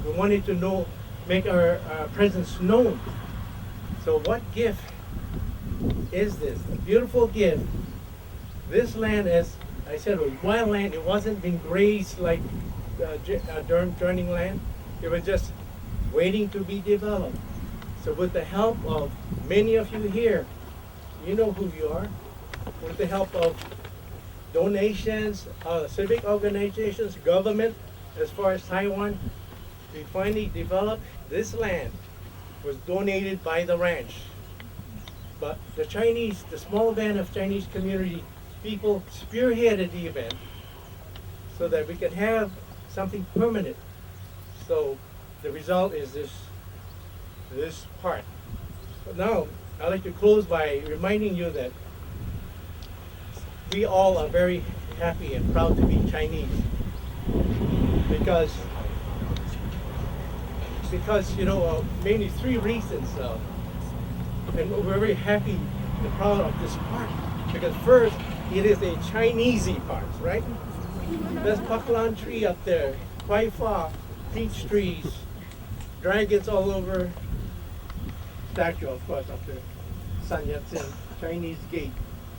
We wanted to make our presence known. So what gift is this? A beautiful gift. This land, as I said, was wild land. It wasn't being grazed like journeying land. It was just waiting to be developed. So with the help of many of you here, you know who you are, with the help of donations, civic organizations, government, as far as Taiwan, we finally developed this land. Was donated by the ranch. But the small band of Chinese community people spearheaded the event so that we could have something permanent. So the result is this part. But now I'd like to close by reminding you that we all are very happy and proud to be Chinese because mainly three reasons. And we're very happy and proud of this part because first, it is a Chinesey part, right? There's paklan tree up there, quite far, peach trees, dragons all over, statue of course up there, Sun Yat-Sen, Chinese gate.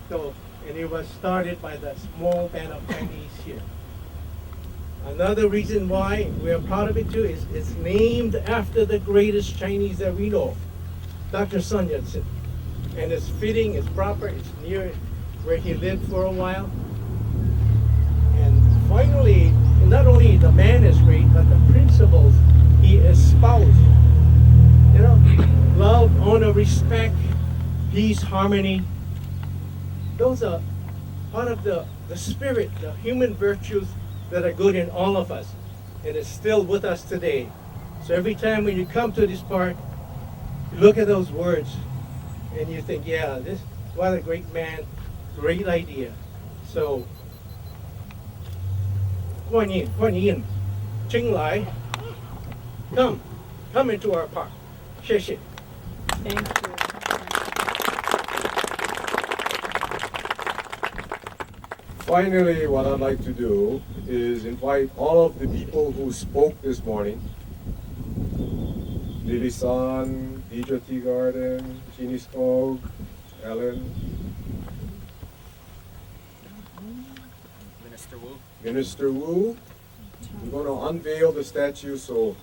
So, and it was started by the small band of Chinese here. Another reason why we are proud of it too is it's named after the greatest Chinese that we know, Dr. Sun Yat-Sen. And it's fitting, it's proper, it's near where he lived for a while. And finally, not only the man is great, but the principles he espoused. Love, honor, respect, peace, harmony. Those are part of the spirit, the human virtues that are good in all of us. And it's still with us today. So every time when you come to this park, you look at those words and you think, yeah, what a great man, great idea. So, 欢迎, 进来, come into our park. 谢谢. Thank you. finally, what I'd like to do is invite all of the people who spoke this morning. Lily-san, Deidre Tea Garden, Jeannie Skog, Ellen, Minister Wu. Minister Wu. We're going to unveil the statue, so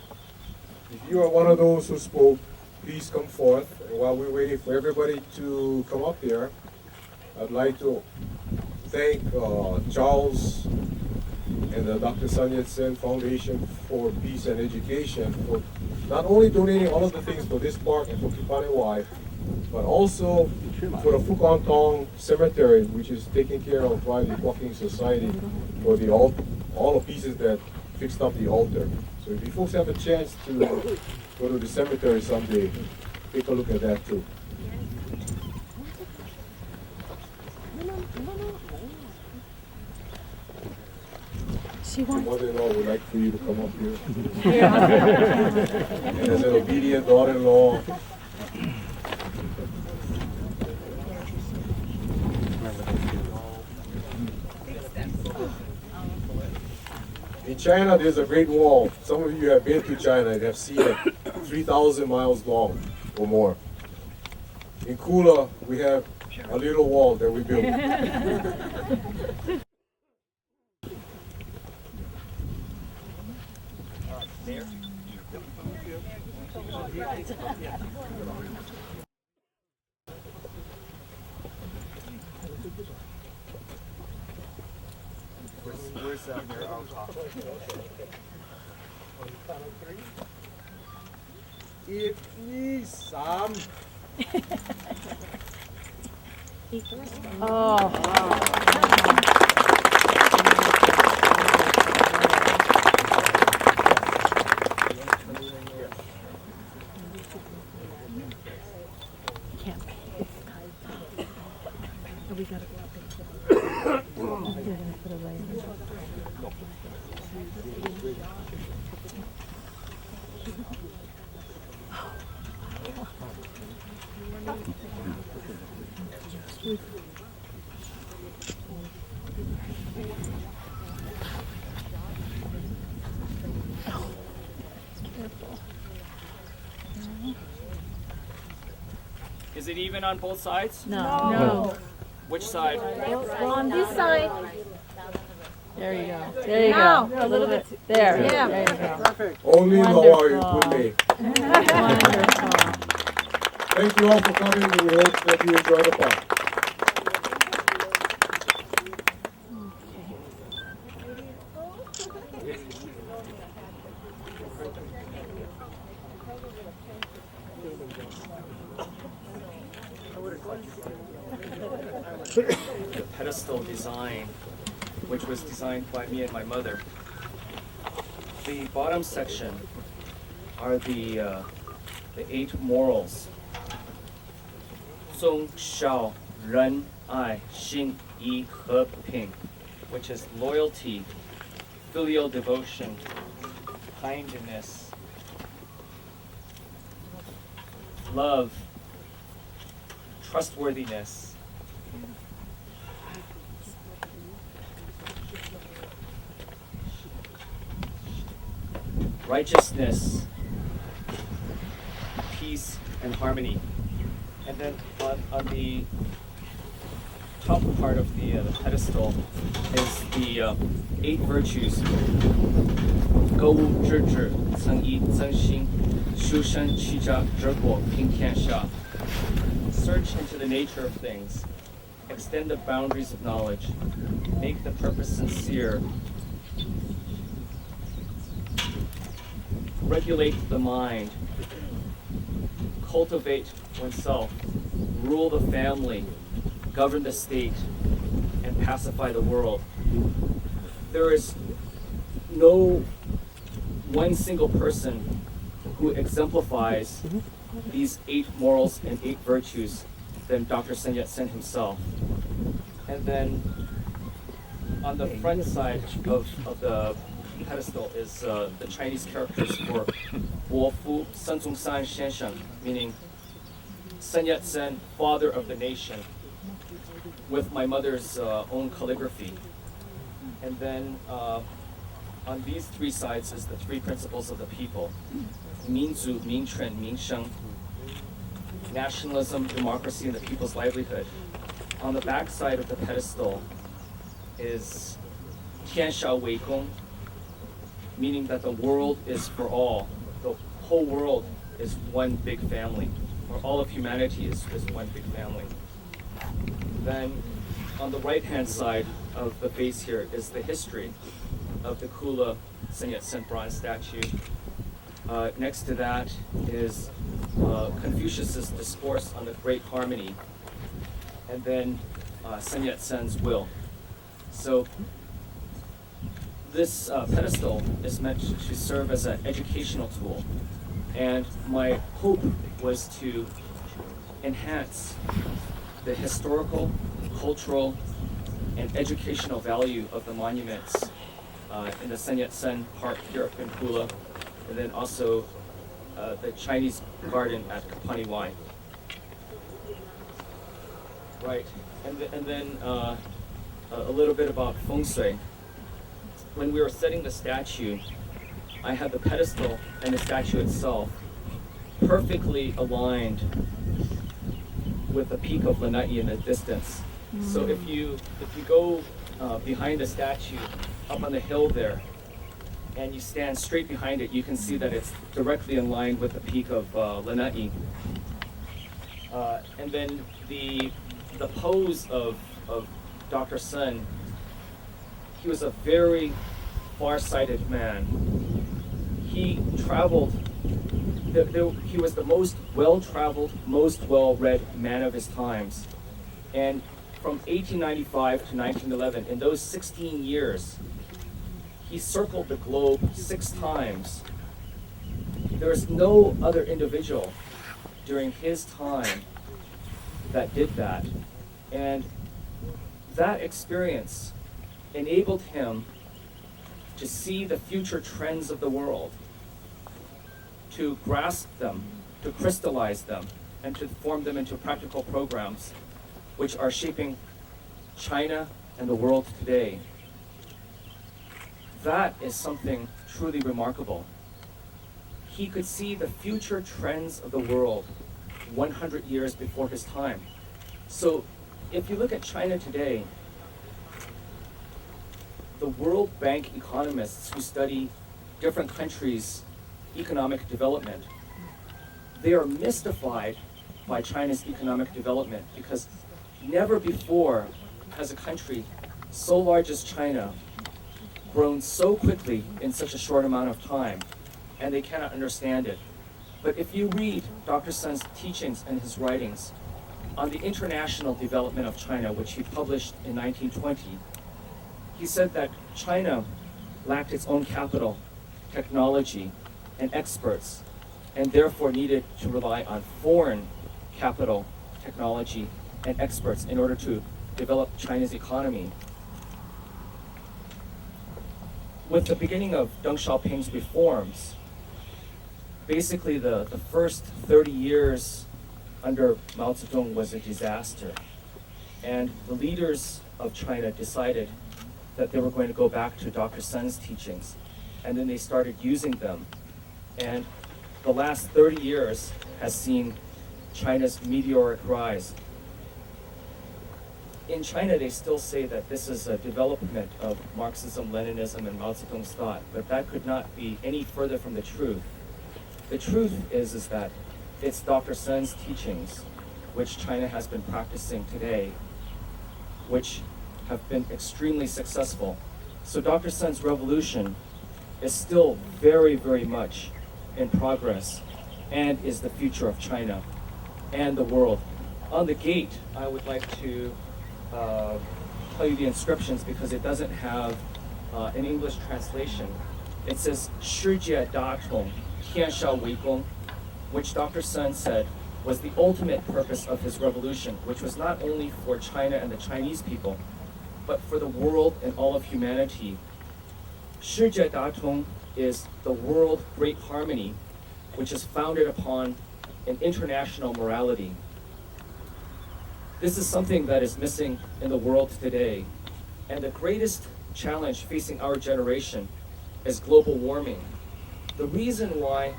if you are one of those who spoke, please come forth. And while we're waiting for everybody to come up here, I'd like to thank Charles and the Dr. Sun Yat-Sen Foundation for Peace and Education for not only donating all of the things for this park and for Kipanewai, but also for the Fukantong Cemetery, which is taking care of by the Walking Society for the all the pieces that fixed up the altar. So if you folks have a chance to go to the cemetery someday, take a look at that too. Your mother-in-law would like for you to come up here. And as an obedient daughter-in-law, in China, there's a Great Wall. Some of you have been to China and have seen it, 3,000 miles long or more. In Kula, we have a little wall that we built. Where's your uncle? We gotta go up and they're gonna put away. Is it even on both sides? No. Which side? On this side. There you go. There you Now. go. A little bit. There. Yeah. There you go. Perfect. Only in Hawaii would they. Wonderful. Thank you all for coming. We hope that you enjoy the park. The pedestal design, which was designed by me and my mother. The bottom section are the 8 morals. 忠孝仁爱信义和平, which is loyalty, filial devotion, kindness, love, trustworthiness, righteousness, peace, and harmony. And then on the top part of the pedestal is the 8 virtues. 格物致知, 诚意真心, 修身齐家治国平天下. Search into the nature of things. Extend the boundaries of knowledge. Make the purpose sincere. Regulate the mind. Cultivate oneself. Rule the family. Govern the state. And pacify the world. There is no one single person who exemplifies these 8 morals and 8 virtues than Dr. Sun Yat-Sen himself. And then on the front side of the pedestal is the Chinese characters for 国父孙中山先生, meaning Sun Yat-Sen, father of the nation, with my mother's own calligraphy. And then on these three sides is the three principles of the people: 民主、民权、民生. Nationalism, democracy, and the people's livelihood. On the back side of the pedestal is 天下为公, meaning that the world is for all. The whole world is one big family, or all of humanity is one big family. Then on the right-hand side of the face here is the history of the Kula Sun Yat-sen bronze statue. Next to that is Confucius's discourse on the Great Harmony, and then Sun Yat-sen's will. So this pedestal is meant to serve as an educational tool, and my hope was to enhance the historical, cultural, and educational value of the monuments in the Sun Yat-sen Park here in Kula, and then also the Chinese garden at Kapaniwai. Right, and then a little bit about feng shui. When we were setting the statue, I had the pedestal and the statue itself perfectly aligned with the peak of Lanai in the distance. So if you go behind the statue up on the hill there, and you stand straight behind it, you can see that it's directly in line with the peak of Lanai. And then the pose of Dr. Sun, he was a very far-sighted man. He traveled, he was the most well-traveled, most well-read man of his times. And from 1895 to 1911, in those 16 years, he circled the globe 6 times. There is no other individual during his time that did that. And that experience enabled him to see the future trends of the world, to grasp them, to crystallize them, and to form them into practical programs which are shaping China and the world today. That is something truly remarkable. He could see the future trends of the world 100 years before his time. So if you look at China today, the World Bank economists who study different countries' economic development, they are mystified by China's economic development, because never before has a country so large as China grown so quickly in such a short amount of time, and they cannot understand it. But if you read Dr. Sun's teachings and his writings on the international development of China, which he published in 1920, he said that China lacked its own capital, technology, and experts, and therefore needed to rely on foreign capital, technology, and experts in order to develop China's economy. With the beginning of Deng Xiaoping's reforms, basically the first 30 years under Mao Zedong was a disaster. And the leaders of China decided that they were going to go back to Dr. Sun's teachings. And then they started using them. And the last 30 years has seen China's meteoric rise. In China, they still say that this is a development of Marxism, Leninism, and Mao Zedong's thought, but that could not be any further from the truth. The truth is that it's Dr. Sun's teachings, which China has been practicing today, which have been extremely successful. So Dr. Sun's revolution is still very, very much in progress and is the future of China and the world. On the gate, I would like to tell you the inscriptions because it doesn't have an English translation. It says, 世界大同,天下为公, which Dr. Sun said was the ultimate purpose of his revolution, which was not only for China and the Chinese people, but for the world and all of humanity. 世界大同 is the world great harmony, which is founded upon an international morality. This is something that is missing in the world today. And the greatest challenge facing our generation is global warming. The reason why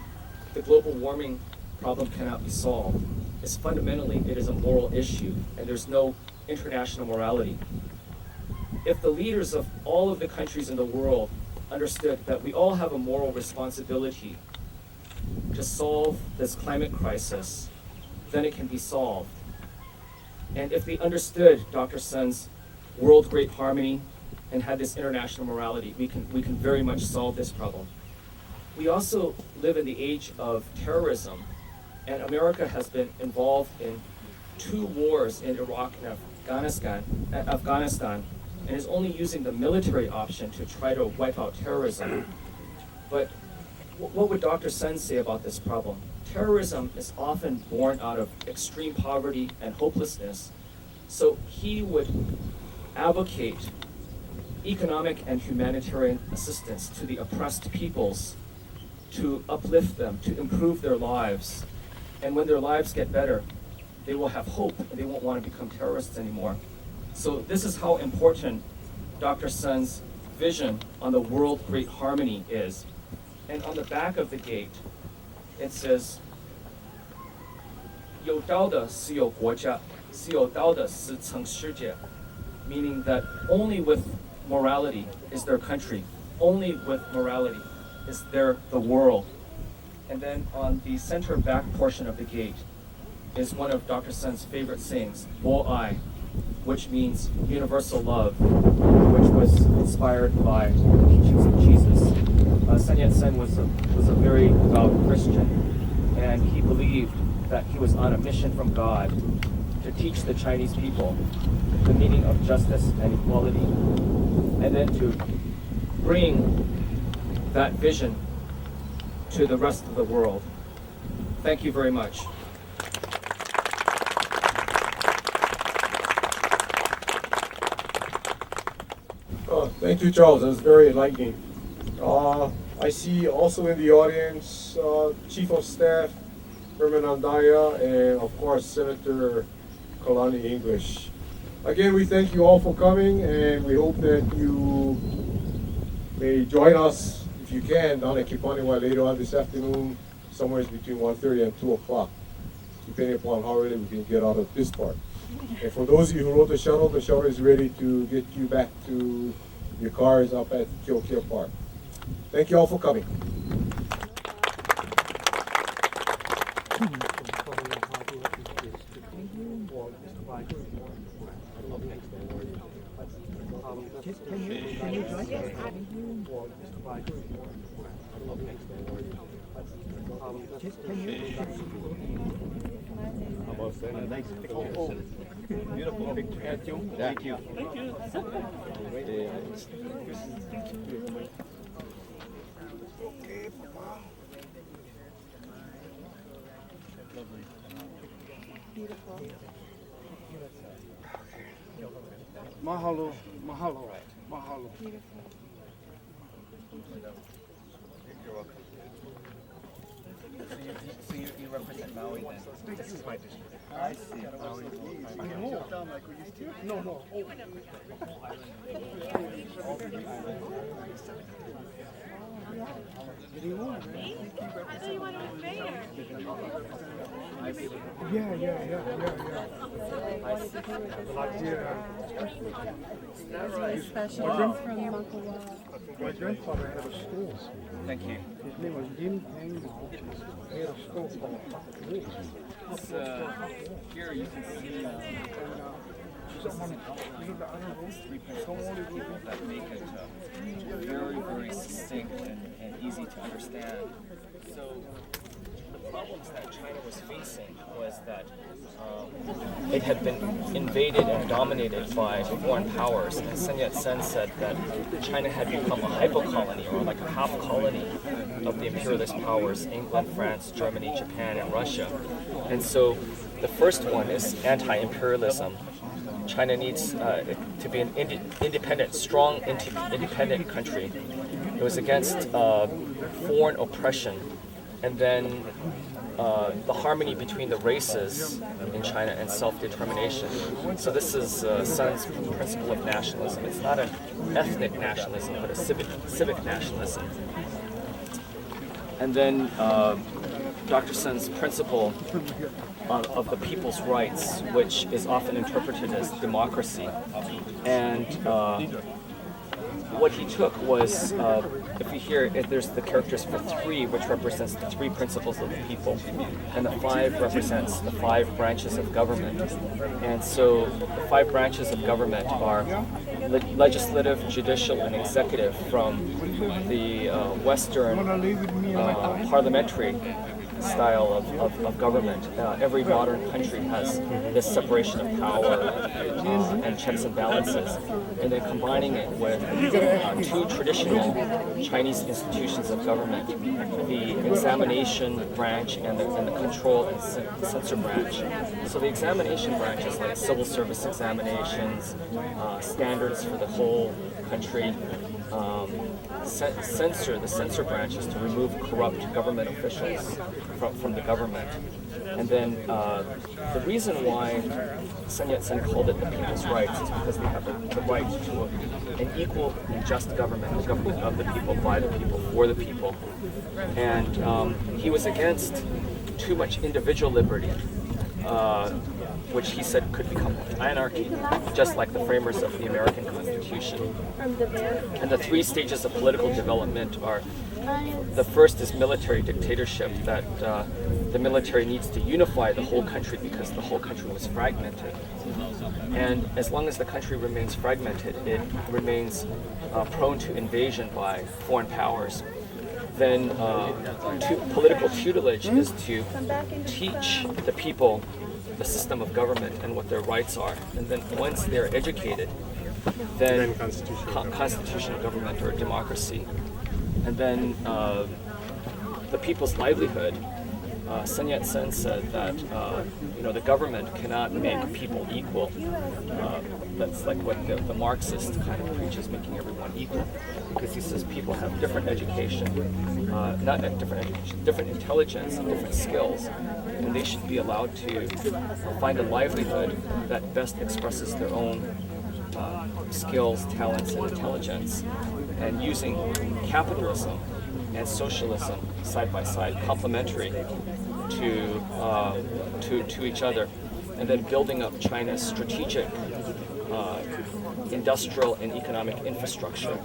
the global warming problem cannot be solved is fundamentally it is a moral issue, and there's no international morality. If the leaders of all of the countries in the world understood that we all have a moral responsibility to solve this climate crisis, then it can be solved. And if they understood Dr. Sen's world great harmony and had this international morality, we can very much solve this problem. We also live in the age of terrorism, and America has been involved in 2 wars in Iraq and Afghanistan, and is only using the military option to try to wipe out terrorism. But what would Dr. Sen say about this problem? Terrorism is often born out of extreme poverty and hopelessness, so he would advocate economic and humanitarian assistance to the oppressed peoples, to uplift them, to improve their lives. And when their lives get better, they will have hope and they won't want to become terrorists anymore. So this is how important Dr. Sen's vision on the world great harmony is. And on the back of the gate, it says, 有道的是有国家，是有道的是成世界, meaning that only with morality is their country, only with morality is there the world. And then on the center back portion of the gate is one of Dr. Sen's favorite sayings, Bo Ai, which means universal love, which was inspired by the teachings of Jesus. Sun Yat-sen was a very devout Christian, and he believed that he was on a mission from God to teach the Chinese people the meaning of justice and equality, and then to bring that vision to the rest of the world. Thank you very much. Thank you, Charles. That was very enlightening. I see also in the audience Chief of Staff Herman Andaya and, of course, Senator Kalani English. Again, we thank you all for coming, and we hope that you may join us, if you can, down at Kipaniwa later on this afternoon, somewhere between 1:30 and 2 o'clock, depending upon how early we can get out of this part. And for those of you who rode the shuttle is ready to get you back to your cars up at Kiokea Park. Thank you all for coming. Beautiful picture. Thank you. Thank you. Mahalo, mahalo, mahalo. You're welcome. So you represent Maui then? This is my district. I see. Maui. No, no. Yeah. My grandfather had a store. Thank you. His name was Jim Pang Mao. He had a store called Here you can see three people that make it very, very succinct and easy to understand. So the problems that China was facing was that it had been invaded and dominated by foreign powers, and Sun Yat-sen said that China had become a hypocolony, or like a half colony of the imperialist powers, England, France, Germany, Japan, and Russia. And so the first one is anti-imperialism. China needs to be an independent, strong, independent country. It was against foreign oppression. And then the harmony between the races in China and self-determination. So this is Sen's principle of nationalism. It's not an ethnic nationalism, but a civic nationalism. And then Dr. Sen's principle of the people's rights, which is often interpreted as democracy. And what he took was, if you hear it, there's the characters for 3, which represents the 3 principles of the people, and the 5 represents the 5 branches of government. And so the 5 branches of government are legislative, judicial, and executive from the Western parliamentary style of government. Every modern country has this separation of power and checks and balances, and then combining it with 2 traditional Chinese institutions of government, the examination branch and the control and censor branch. So the examination branch is like civil service examinations, standards for the whole country. The censor branch is to remove corrupt government officials from the government. And then the reason why Sun Yat-sen called it the people's rights is because they have the right to an equal and just government, a government of the people, by the people, for the people. And he was against too much individual liberty, which he said could become anarchy, just like the framers of the American Constitution. And the 3 stages of political development are, the first is military dictatorship, that the military needs to unify the whole country because the whole country was fragmented. And as long as the country remains fragmented, it remains prone to invasion by foreign powers. Then political tutelage is to teach the people the system of government and what their rights are. And then once they're educated, then constitutional government or democracy. And then the people's livelihood. Sun Yat-sen said that the government cannot make people equal. That's like what the Marxist kind of preaches, making everyone equal, because he says people have different education, different intelligence, and different skills, and they should be allowed to find a livelihood that best expresses their own skills, talents, and intelligence, and using capitalism and socialism side by side, complementary to each other, and then building up China's strategic industrial and economic infrastructure,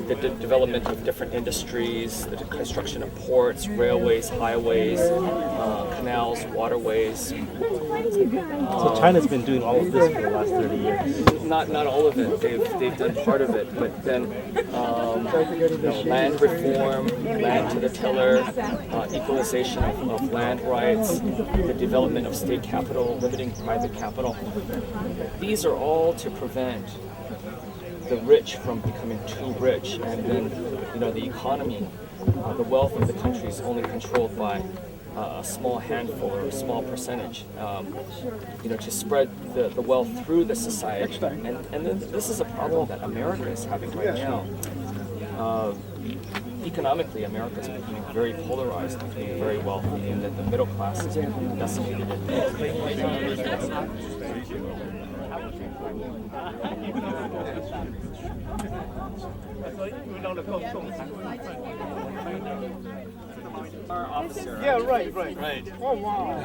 the development of different industries, the construction of ports, railways, highways, canals, waterways. So China's been doing all of this for the last 30 years? Not all of it. They've done part of it, but then land reform, land to the tiller, equalization of land rights, the development of state capital, limiting private capital. These are all to prevent the rich from becoming too rich, and then the economy, the wealth of the country is only controlled by a small handful or a small percentage, to spread the wealth through the society. And then this is a problem that America is having right now. Economically, America is becoming very polarized, becoming very wealthy, and then the middle class is becoming decimated. Our officer. Yeah, right. Oh, wow.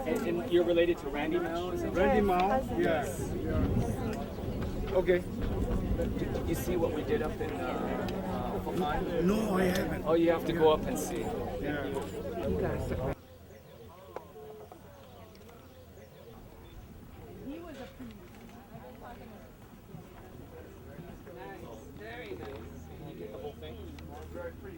And you're related to Randy Mao? Randy Mao? Yes. Okay. Did you see what we did up in Hokkaido? No, I haven't. Oh, you have to go up and see. Yeah. Very nice. Can you get the whole thing? Very pretty.